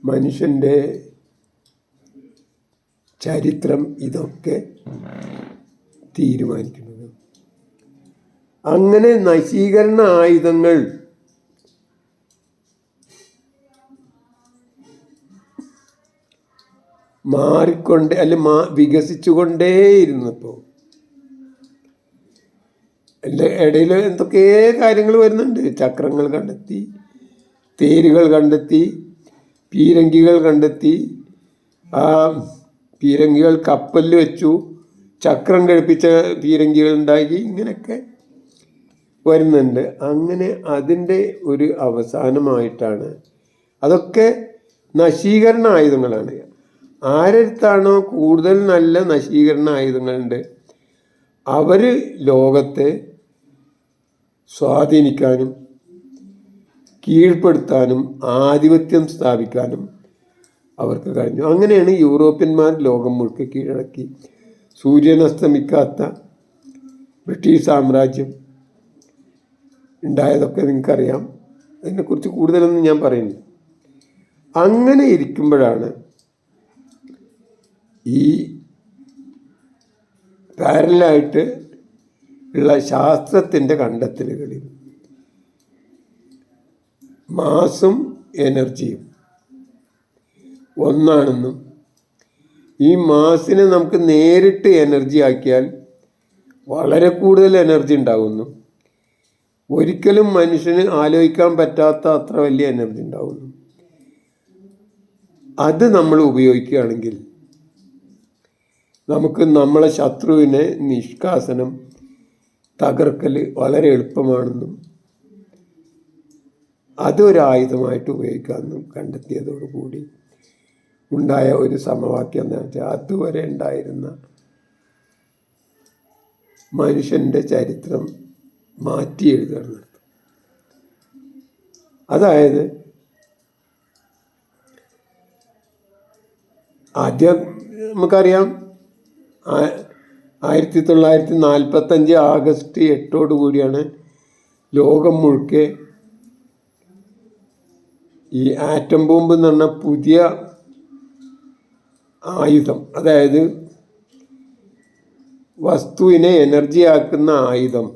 മനുഷ്യൻ്റെ ചരിത്രം, ഇതൊക്കെ തീരുമാനിക്കുന്നത്. അങ്ങനെ നശീകരണ ആയുധങ്ങൾ വികസിച്ചുകൊണ്ടേയിരുന്നപ്പോൾ എൻ്റെ ഇടയിൽ എന്തൊക്കെ കാര്യങ്ങൾ വരുന്നുണ്ട്. ചക്രങ്ങൾ കണ്ടെത്തി, തേരുകൾ കണ്ടെത്തി, പീരങ്കികൾ കണ്ടെത്തി, പീരങ്കികൾ കപ്പലിൽ വെച്ചു, ചക്രം ഘടിപ്പിച്ച പീരങ്കികൾ ഉണ്ടാക്കി, ഇങ്ങനെയൊക്കെ വരുന്നുണ്ട്. അങ്ങനെ അതിൻ്റെ ഒരു അവസാനമായിട്ടാണ്, അതൊക്കെ നശീകരണ ആയുധങ്ങളാണ്. ആരടുത്താണോ കൂടുതൽ നല്ല നശീകരണ ആയുധങ്ങളുണ്ട് അവർ ലോകത്തെ സ്വാധീനിക്കാനും കീഴ്പ്പെടുത്താനും ആധിപത്യം സ്ഥാപിക്കാനും അവർക്ക് കഴിഞ്ഞു. അങ്ങനെയാണ് യൂറോപ്യന്മാർ ലോകം മുഴുക്കെ കീഴടക്കി. സൂര്യനസ്തമിക്കാത്ത ബ്രിട്ടീഷ് സാമ്രാജ്യം ഉണ്ടായതൊക്കെ നിങ്ങൾക്കറിയാം. അതിനെക്കുറിച്ച് കൂടുതലൊന്നും ഞാൻ പറയുന്നില്ല. അങ്ങനെ ഇരിക്കുമ്പോഴാണ് ഈ പാരലായിട്ട് ഉള്ള ശാസ്ത്രത്തിൻ്റെ കണ്ടെത്തലുകളിൽ മാസും എനർജിയും ഒന്നാണെന്നും ഈ മാസിനെ നമുക്ക് നേരിട്ട് എനർജി ആക്കിയാൽ വളരെ കൂടുതൽ എനർജി ഉണ്ടാകുന്നു, ഒരിക്കലും മനുഷ്യന് ആലോചിക്കാൻ പറ്റാത്ത അത്ര വലിയ എനർജി ഉണ്ടാകുന്നു. അത് നമ്മൾ ഉപയോഗിക്കുകയാണെങ്കിൽ നമുക്ക് നമ്മളെ ശത്രുവിനെ നിഷ്കാസനം, തകർക്കൽ വളരെ എളുപ്പമാണെന്നും അതൊരായുധമായിട്ട് ഉപയോഗിക്കാമെന്നും കണ്ടെത്തിയതോടുകൂടി ഉണ്ടായ ഒരു സമവാക്യം എന്താ വെച്ചാൽ, അതുവരെ ഉണ്ടായിരുന്ന മനുഷ്യൻ്റെ ചരിത്രം മാറ്റി എഴുതുകയാണ്. അതായത് ആദ്യം നമുക്കറിയാം 1945 ആഗസ്റ്റ് 8 കൂടിയാണ് ലോകം മുഴുക്കെ ഈ ആറ്റം ബോംബ് എന്ന് പറഞ്ഞ പുതിയ ആയുധം, അതായത് വസ്തുവിനെ എനർജി ആക്കുന്ന ആയുധം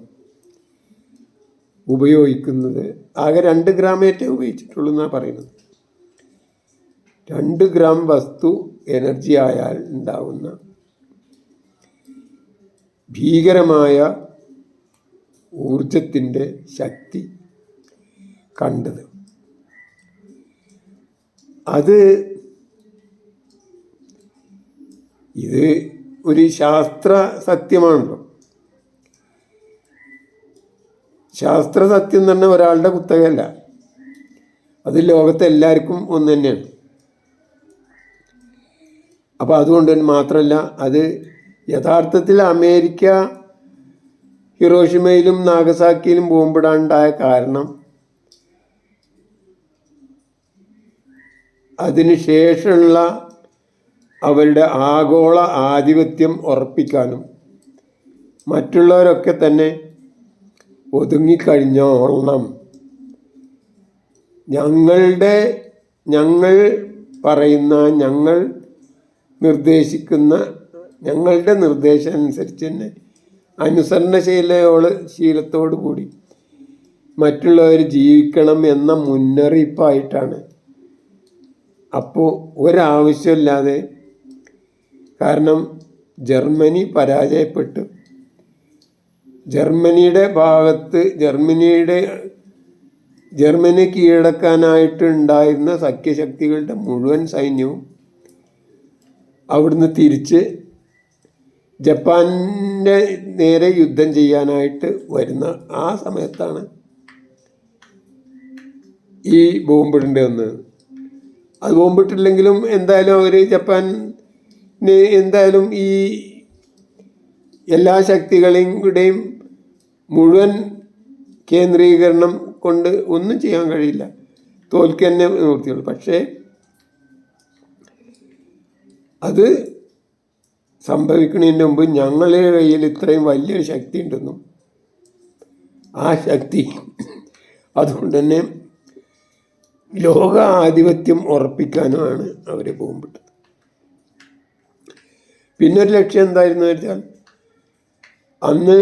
ഉപയോഗിക്കുന്നത്. ആകെ 2 ഗ്രാമേറ്റേ ഉപയോഗിച്ചിട്ടുള്ളൂ എന്നാണ് പറയുന്നത്. 2 ഗ്രാം വസ്തു എനർജി ആയാൽ ഉണ്ടാവുന്ന ഭീകരമായ ഊർജത്തിൻ്റെ ശക്തി കണ്ടത്. ഇത് ഒരു ശാസ്ത്ര സത്യമാണല്ലോ. ശാസ്ത്ര സത്യം തന്നെ ഒരാളുടെ കുത്തകയല്ല, അത് ലോകത്തെ എല്ലാവർക്കും ഒന്ന് തന്നെയാണ്. അപ്പോൾ അതുകൊണ്ട് തന്നെ മാത്രമല്ല, അത് യഥാർത്ഥത്തിൽ അമേരിക്ക ഹിരോഷിമയിലും നാഗസാക്കിയിലും ബോംബിടാനുണ്ടായ കാരണം അതിനുശേഷമുള്ള അവരുടെ ആഗോള ആധിപത്യം ഉറപ്പിക്കാനും മറ്റുള്ളവരൊക്കെ തന്നെ ഒതുങ്ങിക്കഴിഞ്ഞോളണം, ഞങ്ങൾ പറയുന്ന, ഞങ്ങൾ നിർദ്ദേശിക്കുന്ന, ഞങ്ങളുടെ നിർദ്ദേശം അനുസരിച്ച് തന്നെ ശീലത്തോടു കൂടി മറ്റുള്ളവർ ജീവിക്കണം എന്ന മുന്നറിയിപ്പായിട്ടാണ്. അപ്പോൾ ഒരാവശ്യമില്ലാതെ, കാരണം ജർമ്മനി പരാജയപ്പെട്ടു, ജർമ്മനിയുടെ ഭാഗത്ത് ജർമ്മനി കീഴടക്കാനായിട്ട് ഉണ്ടായിരുന്ന സഖ്യശക്തികളുടെ മുഴുവൻ സൈന്യവും അവിടുന്ന് തിരിച്ച് ജപ്പാനിൻ്റെ നേരെ യുദ്ധം ചെയ്യാനായിട്ട് വരുന്ന ആ സമയത്താണ് ഈ ബോംബിടേണ്ടി വന്നത്. അത് ബോംബിട്ടില്ലെങ്കിലും എന്തായാലും അവർ ജപ്പാന് എന്തായാലും ഈ എല്ലാ ശക്തികളുടെയും മുഴുവൻ കേന്ദ്രീകരണം കൊണ്ട് ഒന്നും ചെയ്യാൻ കഴിയില്ല, തോൽക്കുക തന്നെ നിവൃത്തിയുള്ളൂ. പക്ഷേ അത് സംഭവിക്കുന്നതിന് മുമ്പ് ഞങ്ങളുടെ കയ്യിൽ ഇത്രയും വലിയൊരു ശക്തി ഉണ്ടെന്നും ആ ശക്തി അതുകൊണ്ട് തന്നെ ലോക ആധിപത്യം ഉറപ്പിക്കാനുമാണ് അവർ ബോംബിട്ടത്. പിന്നൊരു ലക്ഷ്യം എന്തായിരുന്നു വെച്ചാൽ, അന്ന്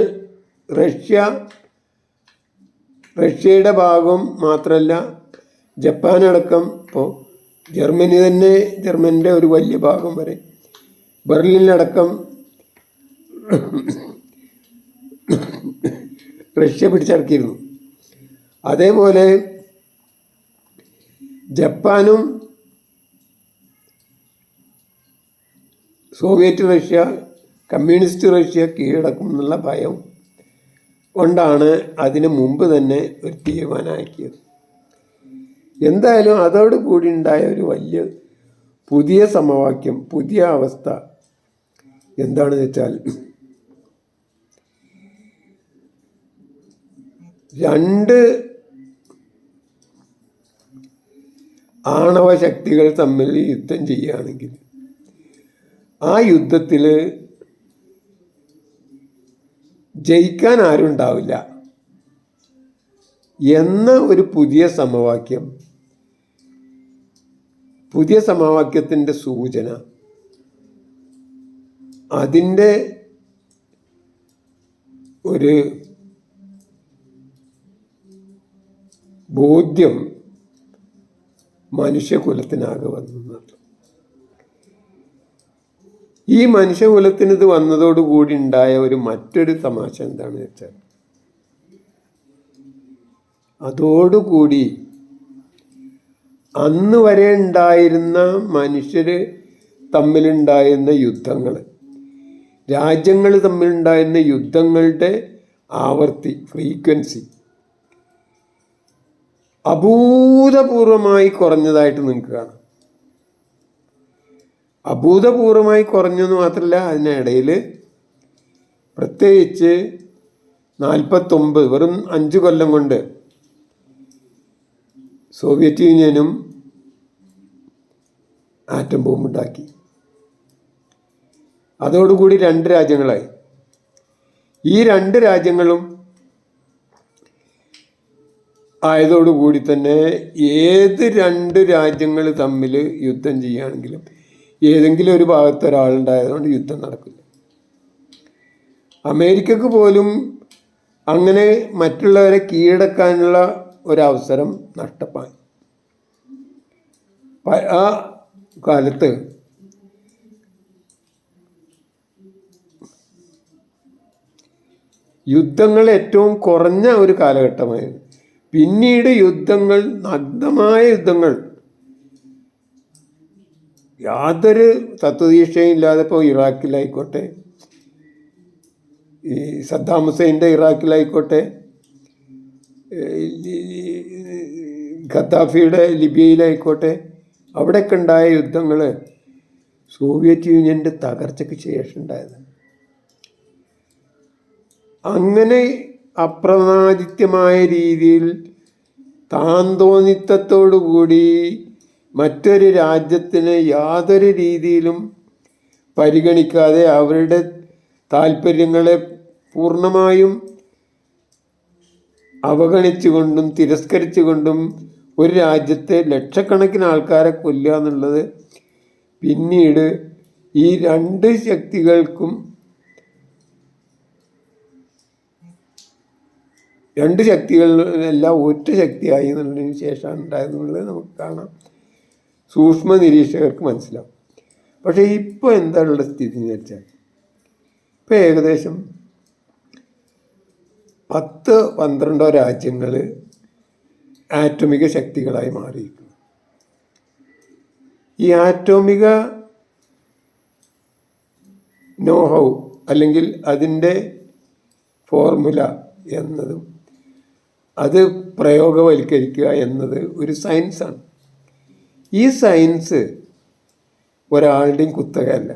റഷ്യയുടെ ഭാഗം മാത്രമല്ല ജപ്പാനടക്കം, ഇപ്പോൾ ജർമ്മനിയുടെ ഒരു വലിയ ഭാഗം വരെ, ബെർലിനടക്കം റഷ്യ പിടിച്ചടക്കിയിരുന്നു. അതേപോലെ ജപ്പാനും സോവിയറ്റ് റഷ്യ കമ്മ്യൂണിസ്റ്റ് റഷ്യ കീഴടക്കും എന്നുള്ള ഭയം കൊണ്ടാണ് അതിന് മുമ്പ് തന്നെ ഒരു തീരുമാനമാക്കിയത്. എന്തായാലും അതോടുകൂടി ഉണ്ടായ ഒരു വലിയ പുതിയ സമവാക്യം, പുതിയ അവസ്ഥ എന്താണെന്ന് വെച്ചാൽ, രണ്ട് ആണവ ശക്തികൾ തമ്മിൽ യുദ്ധം ചെയ്യുകയാണെങ്കിൽ ആ യുദ്ധത്തിൽ ജയിക്കാൻ ആരും ഉണ്ടാവില്ല എന്ന ഒരു പുതിയ സമവാക്യത്തിൻ്റെ സൂചന, അതിൻ്റെ ഒരു ബോധ്യം മനുഷ്യകുലത്തിനാകെ വന്നു. ഈ മനുഷ്യകുലത്തിന് ഇത് വന്നതോടുകൂടി ഉണ്ടായ മറ്റൊരു തമാശ എന്താണെന്ന് വെച്ചാൽ, അതോടുകൂടി അന്ന് വരെ ഉണ്ടായിരുന്ന മനുഷ്യർ തമ്മിലുണ്ടായിരുന്ന യുദ്ധങ്ങൾ, രാജ്യങ്ങൾ തമ്മിലുണ്ടായിരുന്ന യുദ്ധങ്ങളുടെ ആവർത്തി, ഫ്രീക്വൻസി അഭൂതപൂർവമായി കുറഞ്ഞതായിട്ട് നിങ്ങൾക്ക് കാണാം. അഭൂതപൂർവമായി കുറഞ്ഞെന്ന് മാത്രമല്ല, അതിനിടയിൽ പ്രത്യേകിച്ച് 49 വെറും 5 കൊല്ലം കൊണ്ട് സോവിയറ്റ് യൂണിയനും ആറ്റം ബോംബുണ്ടാക്കി. അതോടുകൂടി 2 രാജ്യങ്ങളായി. ഈ 2 രാജ്യങ്ങളും ആയതോടുകൂടി തന്നെ ഏത് 2 രാജ്യങ്ങൾ തമ്മിൽ യുദ്ധം ചെയ്യുകയാണെങ്കിലും ഏതെങ്കിലും ഒരു ഭാഗത്ത് ഒരാളുണ്ടായതുകൊണ്ട് യുദ്ധം നടക്കില്ല. അമേരിക്കക്ക് പോലും അങ്ങനെ മറ്റുള്ളവരെ കീഴടക്കാനുള്ള ഒരവസരം നഷ്ടമായി. ആ കാലത്ത് യുദ്ധങ്ങൾ ഏറ്റവും കുറഞ്ഞ ഒരു കാലഘട്ടമായിരുന്നു. പിന്നീട് യുദ്ധങ്ങൾ, നഗ്നമായ യുദ്ധങ്ങൾ, യാതൊരു തത്വദീക്ഷയും ഇല്ലാതെ ഇപ്പോൾ ഇറാഖിലായിക്കോട്ടെ, ഈ സദ്ദാം ഹുസൈൻ്റെ ഇറാഖിലായിക്കോട്ടെ, ഖത്താഫിയുടെ ലിബിയയിലായിക്കോട്ടെ, അവിടെയൊക്കെ ഉണ്ടായ യുദ്ധങ്ങൾ സോവിയറ്റ് യൂണിയൻ്റെ തകർച്ചയ്ക്ക് ശേഷം ഉണ്ടായത്. അങ്ങനെ അപ്രമാദിത്യമായ രീതിയിൽ താന്തോന്നിത്തത്തോടുകൂടി മറ്റൊരു രാജ്യത്തിന് യാതൊരു രീതിയിലും പരിഗണിക്കാതെ അവരുടെ താല്പര്യങ്ങളെ പൂർണ്ണമായും അവഗണിച്ചുകൊണ്ടും തിരസ്കരിച്ചുകൊണ്ടും ഒരു രാജ്യത്തെ ലക്ഷക്കണക്കിന് ആൾക്കാരെ കൊല്ലുക എന്നുള്ളത് പിന്നീട് ഈ 2 ശക്തികൾക്കും 2 ശക്തികളെല്ലാം ഒറ്റ ശക്തിയായി എന്നുള്ളതിന് ശേഷമാണ് ഉണ്ടായതെന്നുള്ളത് നമുക്ക് കാണാം, സൂക്ഷ്മ നിരീക്ഷകർക്ക് മനസ്സിലാവും. പക്ഷേ ഇപ്പോൾ എന്താണുള്ള സ്ഥിതി എന്ന് വെച്ചാൽ, ഇപ്പോൾ ഏകദേശം 10-12 രാജ്യങ്ങൾ ആറ്റോമിക ശക്തികളായി മാറിയിരിക്കുന്നു. ഈ ആറ്റോമിക നോഹൗ അല്ലെങ്കിൽ അതിൻ്റെ ഫോർമുല എന്നതും അത് പ്രയോഗവൽക്കരിക്കുക എന്നത് ഒരു സയൻസാണ്. ഈ സയൻസ് ഒരാളുടെയും കുത്തകയല്ല,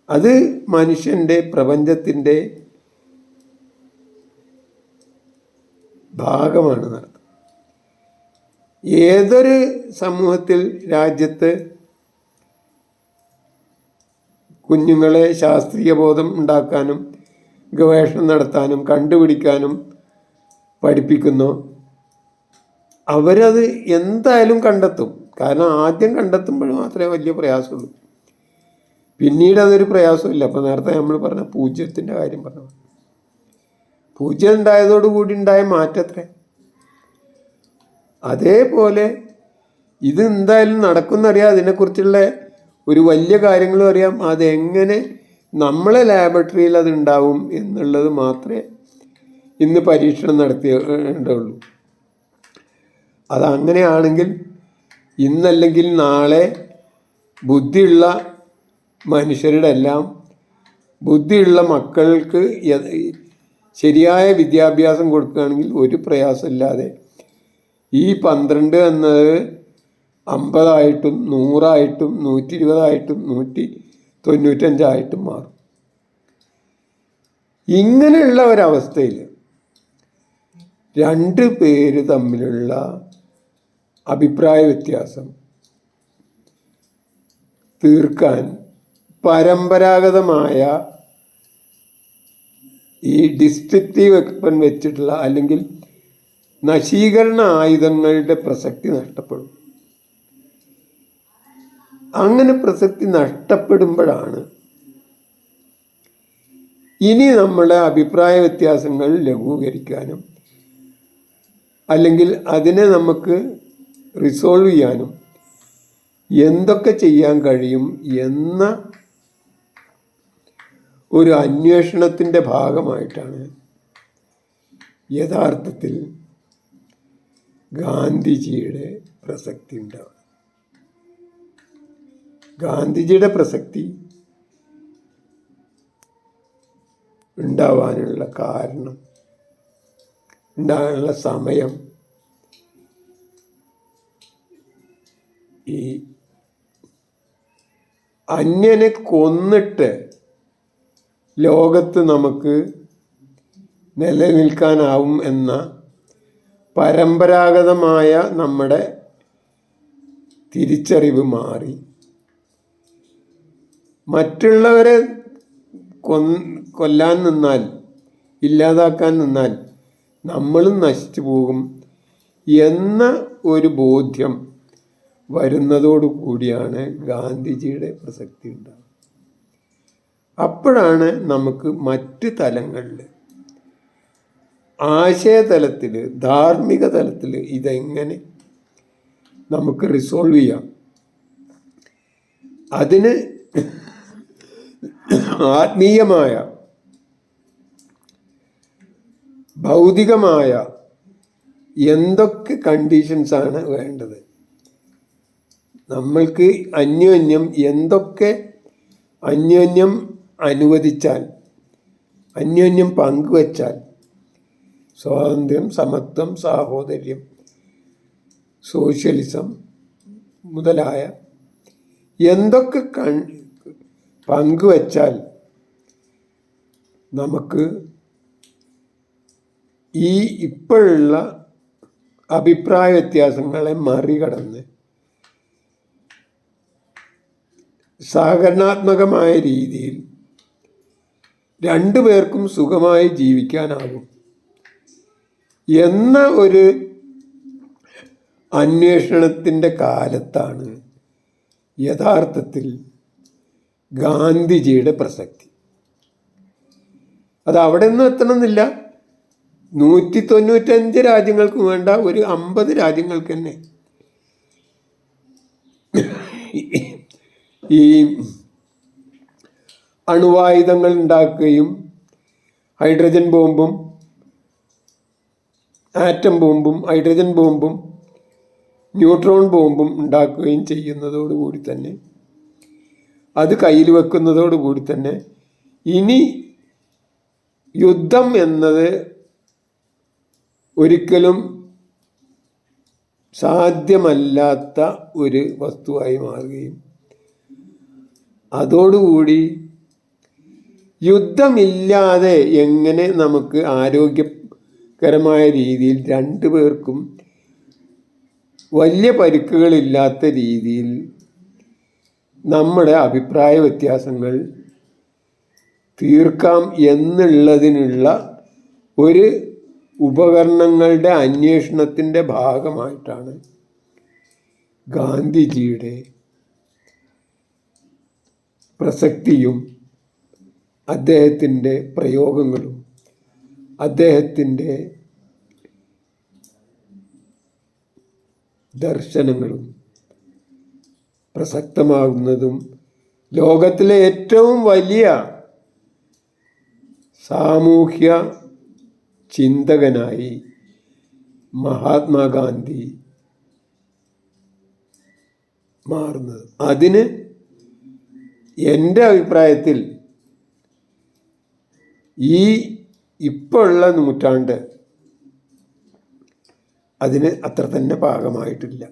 അത് മനുഷ്യൻ്റെ പ്രപഞ്ചത്തിൻ്റെ ഭാഗമാണ് നടത്തുന്നത്. ഏതൊരു സമൂഹത്തിൽ, രാജ്യത്ത് കുഞ്ഞുങ്ങളെ ശാസ്ത്രീയ ബോധം ഉണ്ടാക്കാനും ഗവേഷണം നടത്താനും കണ്ടുപിടിക്കാനും പഠിപ്പിക്കുന്നു, അവരത് എന്തായാലും കണ്ടെത്തും. കാരണം ആദ്യം കണ്ടെത്തുമ്പോൾ മാത്രമേ വലിയ പ്രയാസമുള്ളൂ, പിന്നീട് അതൊരു പ്രയാസമില്ല. അപ്പോൾ നേരത്തെ നമ്മൾ പറഞ്ഞ പൂജ്യത്തിൻ്റെ കാര്യം പറഞ്ഞു, പൂജ്യം ഉണ്ടായതോടുകൂടി ഉണ്ടായ മാറ്റത്രേ. അതേപോലെ ഇത് എന്തായാലും നടക്കുമെന്നറിയാം, അതിനെക്കുറിച്ചുള്ള ഒരു വലിയ കാര്യങ്ങളും അറിയാം. അതെങ്ങനെ നമ്മളെ ലാബറട്ടറിയിൽ അതുണ്ടാവും എന്നുള്ളത് മാത്രമേ ഇന്ന് പരീക്ഷണം നടത്തിയുള്ളൂ. അതങ്ങനെയാണെങ്കിൽ ഇന്നല്ലെങ്കിൽ നാളെ ബുദ്ധിയുള്ള മനുഷ്യരുടെ എല്ലാം ബുദ്ധിയുള്ള മക്കൾക്ക് ശരിയായ വിദ്യാഭ്യാസം കൊടുക്കുകയാണെങ്കിൽ ഒരു പ്രയാസമില്ലാതെ ഈ 12 എന്നത് 50 100 120 195 മാറും. ഇങ്ങനെയുള്ള ഒരവസ്ഥയിൽ രണ്ട് പേര് തമ്മിലുള്ള അഭിപ്രായ വ്യത്യാസം തീർക്കാൻ പരമ്പരാഗതമായ ഈ ഡിസ്ട്രക്റ്റീവ് വെപ്പൺ വെച്ചിട്ടുള്ള അല്ലെങ്കിൽ നശീകരണ ആയുധങ്ങളുടെ പ്രസക്തി നഷ്ടപ്പെടും. അങ്ങനെ പ്രസക്തി നഷ്ടപ്പെടുമ്പോഴാണ് ഇനി നമ്മുടെ അഭിപ്രായ വ്യത്യാസങ്ങൾ ലഘൂകരിക്കാനും അല്ലെങ്കിൽ അതിനെ നമുക്ക് റിസോൾവ് ചെയ്യാനും എന്തൊക്കെ ചെയ്യാൻ കഴിയും എന്ന ഒരു അന്വേഷണത്തിൻ്റെ ഭാഗമായിട്ടാണ് യഥാർത്ഥത്തിൽ ഗാന്ധിജിയുടെ പ്രസക്തി ഉണ്ടാവുക. ഗാന്ധിജിയുടെ പ്രസക്തി ഉണ്ടാവാനുള്ള കാരണം, ഉണ്ടാകാനുള്ള സമയം ഈ അന്യനെ കൊന്നിട്ട് ലോകത്ത് നമുക്ക് നിലനിൽക്കാനാവും എന്ന പരമ്പരാഗതമായ നമ്മുടെ തിരിച്ചറിവ് മാറി മറ്റുള്ളവരെ കൊല്ലാൻ നിന്നാൽ, ഇല്ലാതാക്കാൻ നിന്നാൽ നമ്മളും നശിച്ചു പോകും എന്ന ഒരു ബോധ്യം വരുന്നതോടുകൂടിയാണ് ഗാന്ധിജിയുടെ പ്രസക്തി ഉണ്ടാകുന്നത്. അപ്പോഴാണ് നമുക്ക് മറ്റ് തലങ്ങളിൽ, ആശയതലത്തിൽ, ധാർമ്മിക തലത്തിൽ ഇതെങ്ങനെ നമുക്ക് റിസോൾവ് ചെയ്യാം, അതിന് ആത്മീയമായ, ഭൗതികമായ എന്തൊക്കെ കണ്ടീഷൻസാണ് വേണ്ടത്, നമ്മൾക്ക് അന്യോന്യം അനുവദിച്ചാൽ, അന്യോന്യം പങ്കുവച്ചാൽ സ്വാതന്ത്ര്യം, സമത്വം, സാഹോദര്യം, സോഷ്യലിസം മുതലായ എന്തൊക്കെ പങ്കുവച്ചാൽ നമുക്ക് ഈ ഇപ്പോഴുള്ള അഭിപ്രായ വ്യത്യാസങ്ങളെ മറികടന്ന് സഹകരണാത്മകമായ രീതിയിൽ രണ്ടു പേർക്കും സുഖമായി ജീവിക്കാനാകും എന്ന ഒരു അന്വേഷണത്തിൻ്റെ കാലത്താണ് യഥാർത്ഥത്തിൽ ഗാന്ധിജിയുടെ പ്രസക്തി. അത് അവിടെ ഒന്നും എത്തണമെന്നില്ല. 195 രാജ്യങ്ങൾക്ക് വേണ്ട ഒരു 50 രാജ്യങ്ങൾക്ക് തന്നെ ഈ അണുവായുധങ്ങൾ ഉണ്ടാക്കുകയും ഹൈഡ്രജൻ ബോംബും, ആറ്റം ബോംബും, ഹൈഡ്രജൻ ബോംബും, ന്യൂട്രോൺ ബോംബും ഉണ്ടാക്കുകയും ചെയ്യുന്നതോടുകൂടി തന്നെ, അത് കയ്യിൽ വെക്കുന്നതോടുകൂടി തന്നെ ഇനി യുദ്ധം എന്നത് ഒരിക്കലും സാധ്യമല്ലാത്ത ഒരു വസ്തുവായി മാറുകയും അതോടുകൂടി യുദ്ധമില്ലാതെ എങ്ങനെ നമുക്ക് ആരോഗ്യകരമായ രീതിയിൽ രണ്ടു പേർക്കും വലിയ പരിക്കുകളില്ലാത്ത രീതിയിൽ നമ്മുടെ അഭിപ്രായ വ്യത്യാസങ്ങൾ തീർക്കാം എന്നുള്ളതിനുള്ള ഒരു ഉപകരണങ്ങളുടെ അന്വേഷണത്തിൻ്റെ ഭാഗമായിട്ടാണ് ഗാന്ധിജിയുടെ പ്രസക്തിയും അദ്ദേഹത്തിൻ്റെ പ്രയോഗങ്ങളും അദ്ദേഹത്തിൻ്റെ ദർശനങ്ങളും പ്രസക്തമാകുന്നതും ലോകത്തിലെ ഏറ്റവും വലിയ സാമൂഹ്യ ചിന്തകനായി മഹാത്മാഗാന്ധി മാറുന്നത്. അതിന് എൻ്റെ അഭിപ്രായത്തിൽ ഈ ഇപ്പോൾ ഉള്ള നൂറ്റാണ്ട് അതിന് അത്ര തന്നെ പാകമായിട്ടില്ല.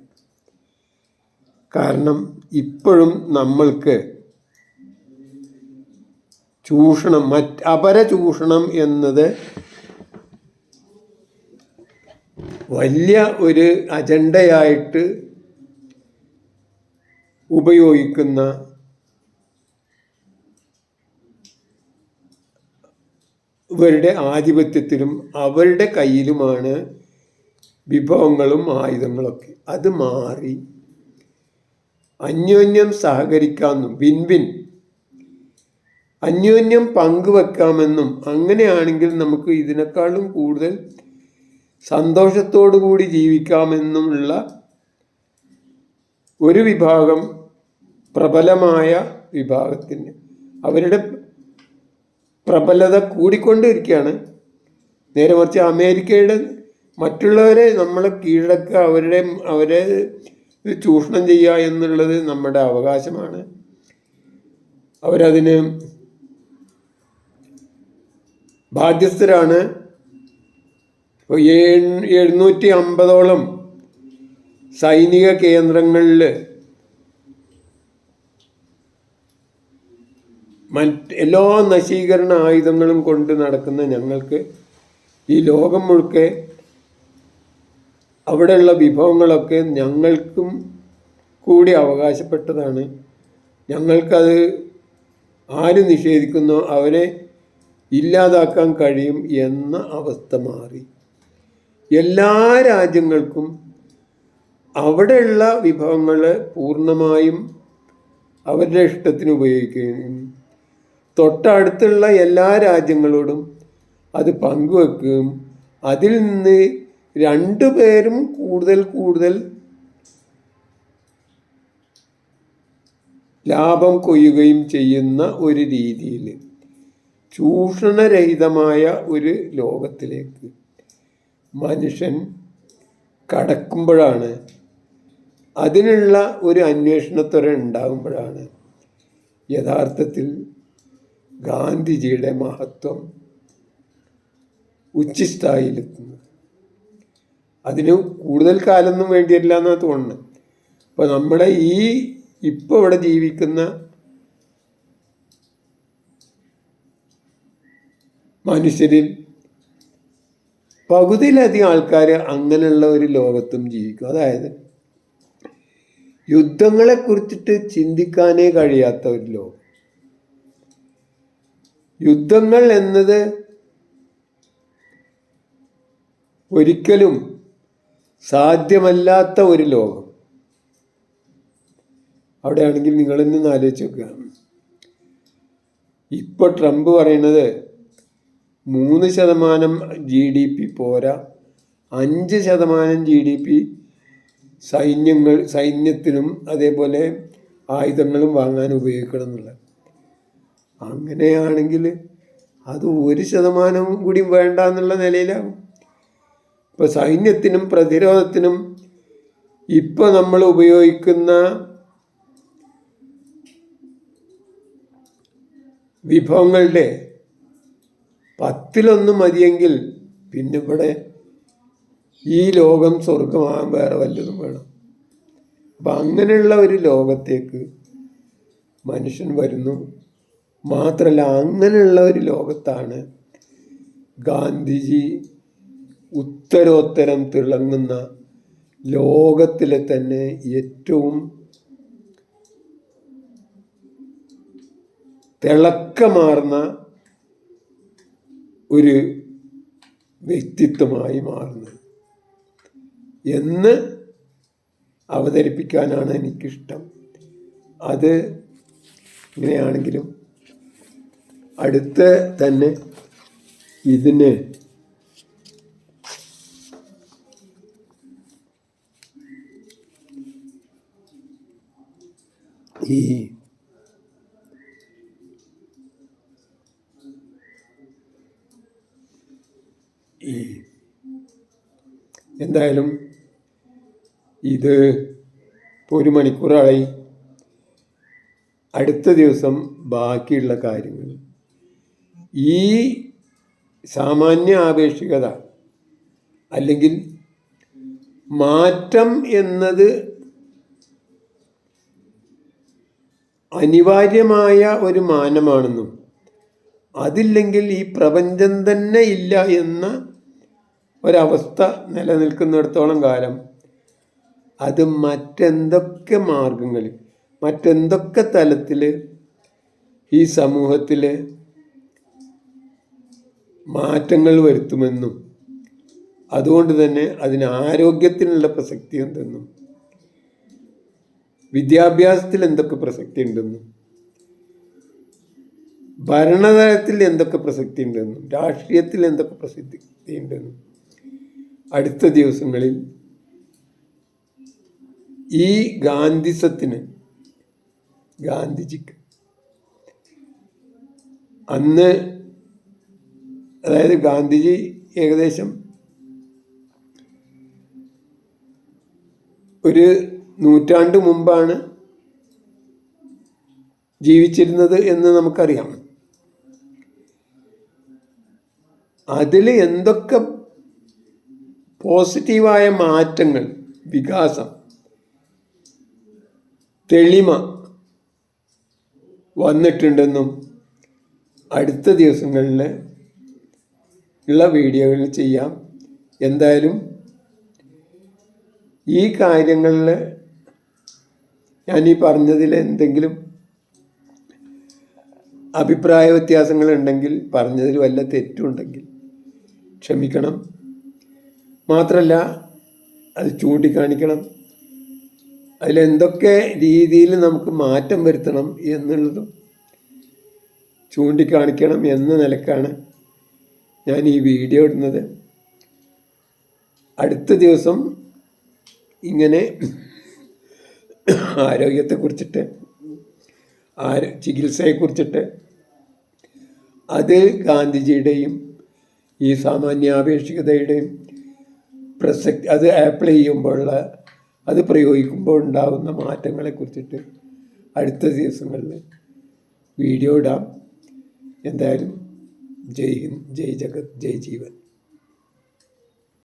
കാരണം ഇപ്പോഴും നമ്മൾക്ക് ചൂഷണം, അപരചൂഷണം എന്നത് വലിയ ഒരു അജണ്ടയായിട്ട് ഉപയോഗിക്കുന്ന ഇവരുടെ ആധിപത്യത്തിലും അവരുടെ കയ്യിലുമാണ് വിഭവങ്ങളും ആയുധങ്ങളൊക്കെ. അത് മാറി അന്യോന്യം സഹകരിക്കാമെന്നും വിൻ അന്യോന്യം പങ്കുവെക്കാമെന്നും അങ്ങനെയാണെങ്കിൽ നമുക്ക് ഇതിനേക്കാളും കൂടുതൽ സന്തോഷത്തോടു കൂടി ജീവിക്കാമെന്നുമുള്ള ഒരു വിഭാഗം, പ്രബലമായ വിഭാഗത്തിന് അവരുടെ പ്രബലത കൂടിക്കൊണ്ടിരിക്കുകയാണ്. നേരെ മറിച്ച് അമേരിക്കയുടെ മറ്റുള്ളവരെ നമ്മളെ കീഴടക്കുക, അവരെ ചൂഷണം ചെയ്യുക എന്നുള്ളത് നമ്മുടെ അവകാശമാണ്. അവരതിന് ബാധ്യസ്ഥരാണ്. ഇപ്പോൾ 750ഓളം സൈനിക കേന്ദ്രങ്ങളിൽ എല്ലാ നശീകരണ ആയുധങ്ങളും കൊണ്ട് നടക്കുന്ന ഞങ്ങൾക്ക് ഈ ലോകം മുഴുക്കെ അവിടെയുള്ള വിഭവങ്ങളൊക്കെ ഞങ്ങൾക്കും കൂടി അവകാശപ്പെട്ടതാണ്. ഞങ്ങൾക്കത് ആര് നിഷേധിക്കുന്നോ അവരെ ഇല്ലാതാക്കാൻ കഴിയും എന്ന അവസ്ഥ മാറി. എല്ലാ രാജ്യങ്ങൾക്കും അവിടെയുള്ള വിഭവങ്ങൾ പൂർണ്ണമായും അവരുടെ ഇഷ്ടത്തിന് ഉപയോഗിക്കുകയും തൊട്ടടുത്തുള്ള എല്ലാ രാജ്യങ്ങളോടും അത് പങ്കുവെക്കുകയും അതിൽ നിന്ന് രണ്ടുപേരും കൂടുതൽ ലാഭം കൊയ്യുകയും ചെയ്യുന്ന ഒരു രീതിയിൽ ചൂഷണരഹിതമായ ഒരു ലോകത്തിലേക്ക് മനുഷ്യൻ കടക്കുമ്പോഴാണ്, അതിനുള്ള ഒരു അന്വേഷണത്വര ഉണ്ടാകുമ്പോഴാണ് യഥാർത്ഥത്തിൽ ഗാന്ധിജിയുടെ മഹത്വം ഉച്ചസ്ഥായിലെത്തുന്നത്. അതിന് കൂടുതൽ കാലമൊന്നും വേണ്ടിയില്ല എന്നാണ് തോന്നുന്നത്. അപ്പോൾ നമ്മുടെ ഇപ്പോൾ ഇവിടെ ജീവിക്കുന്ന മനുഷ്യരിൽ പകുതിയിലധികം ആൾക്കാർ അങ്ങനെയുള്ള ഒരു ലോകത്തും ജീവിക്കും. അതായത് യുദ്ധങ്ങളെക്കുറിച്ചിട്ട് ചിന്തിക്കാനേ കഴിയാത്ത ഒരു ലോകം. യുദ്ധങ്ങൾ എന്നത് ഒരിക്കലും സാധ്യമല്ലാത്ത ഒരു ലോകം. അവിടെയാണെങ്കിൽ നിങ്ങളെന്ന് ആലോചിച്ച് നോക്കുക. ഇപ്പോൾ ട്രംപ് പറയുന്നത് 3% GDP പോരാ, 5% GDP സൈന്യത്തിനും അതേപോലെ ആയുധങ്ങളും വാങ്ങാൻ ഉപയോഗിക്കണം എന്നുള്ളത്. അങ്ങനെയാണെങ്കിൽ അത് 1% കൂടി വേണ്ട എന്നുള്ള നിലയിലാകും. ഇപ്പോൾ സൈന്യത്തിനും പ്രതിരോധത്തിനും ഇപ്പോൾ നമ്മൾ ഉപയോഗിക്കുന്ന വിഭവങ്ങളുടെ 10% മതിയെങ്കിൽ പിന്നെ ഇവിടെ ഈ ലോകം സ്വർഗമാകാൻ വേറെ വല്ലതും വേണം. അപ്പം അങ്ങനെയുള്ള ഒരു ലോകത്തേക്ക് മനുഷ്യൻ വരുന്നു. മാത്രമല്ല, അങ്ങനെയുള്ള ഒരു ലോകത്താണ് ഗാന്ധിജി ഉത്തരോത്തരം തിളങ്ങുന്ന ലോകത്തിലെ തന്നെ ഏറ്റവും തിളക്കമാർന്ന ഒരു വ്യക്തിത്വമായി മാറുന്നത് എന്ന് അവതരിപ്പിക്കാനാണ് എനിക്കിഷ്ടം. അത് ഇങ്ങനെയാണെങ്കിലും അടുത്ത തന്നെ ഇതിന് ഈ എന്തായാലും ഇത് ഇപ്പോൾ 1 മണിക്കൂറായി. അടുത്ത ദിവസം ബാക്കിയുള്ള കാര്യങ്ങൾ. ഈ സാമാന്യ ആപേക്ഷികത അല്ലെങ്കിൽ മാറ്റം എന്നത് അനിവാര്യമായ ഒരു മാനമാണെന്നും അതില്ലെങ്കിൽ ഈ പ്രപഞ്ചം തന്നെ ഇല്ല എന്ന ഒരവസ്ഥ നിലനിൽക്കുന്നിടത്തോളം കാലം അത് മറ്റെന്തൊക്കെ മാർഗങ്ങളിൽ, മറ്റെന്തൊക്കെ തലത്തിൽ ഈ സമൂഹത്തിൽ മാറ്റങ്ങൾ വരുത്തുമെന്നും അതുകൊണ്ട് തന്നെ അതിന് ആരോഗ്യത്തിനുള്ള പ്രസക്തി എന്തെന്നും വിദ്യാഭ്യാസത്തിൽ എന്തൊക്കെ പ്രസക്തി ഉണ്ടെന്നും ഭരണതലത്തിൽ എന്തൊക്കെ പ്രസക്തി ഉണ്ടെന്നും രാഷ്ട്രീയത്തിൽ എന്തൊക്കെ പ്രസക്തി ഉണ്ടെന്നും അടുത്ത ദിവസങ്ങളിൽ ഈ ഗാന്ധിജിക്ക് അന്ന്, അതായത് ഗാന്ധിജി ഏകദേശം ഒരു നൂറ്റാണ്ട് മുമ്പാണ് ജീവിച്ചിരുന്നത് എന്ന് നമുക്കറിയാം. അതിൽ എന്തൊക്കെ പോസിറ്റീവായ മാറ്റങ്ങൾ, വികാസം, തെളിമ വന്നിട്ടുണ്ടെന്നും അടുത്ത ദിവസങ്ങളിൽ ഉള്ള വീഡിയോകളിൽ ചെയ്യാം. എന്തായാലും ഈ കാര്യങ്ങളിൽ ഞാനീ പറഞ്ഞതിൽ എന്തെങ്കിലും അഭിപ്രായ വ്യത്യാസങ്ങളുണ്ടെങ്കിൽ, പറഞ്ഞതിൽ വല്ല തെറ്റുണ്ടെങ്കിൽ ക്ഷമിക്കണം. മാത്രമല്ല അത് ചൂണ്ടിക്കാണിക്കണം. അതിലെന്തൊക്കെ രീതിയിൽ നമുക്ക് മാറ്റം വരുത്തണം എന്നുള്ളതും ചൂണ്ടിക്കാണിക്കണം എന്ന നിലക്കാണ് ഞാൻ ഈ വീഡിയോ ഇടുന്നത്. അടുത്ത ദിവസം ഇങ്ങനെ ആരോഗ്യത്തെക്കുറിച്ചിട്ട്, ചികിത്സയെക്കുറിച്ചിട്ട്, അത് ഗാന്ധിജിയുടെയും ഈ സാമാന്യാപേക്ഷികതയുടെയും പ്രസക്തി, അത് അപ്ലൈ ചെയ്യുമ്പോഴുള്ള, അത് പ്രയോഗിക്കുമ്പോൾ ഉണ്ടാകുന്ന മാറ്റങ്ങളെക്കുറിച്ചിട്ട് അടുത്ത ദിവസങ്ങളിൽ വീഡിയോ ഇടാം. എന്തായാലും ജയ് ഹിന്ദ്, ജയ് ജഗത്, ജയ് ജീവൻ.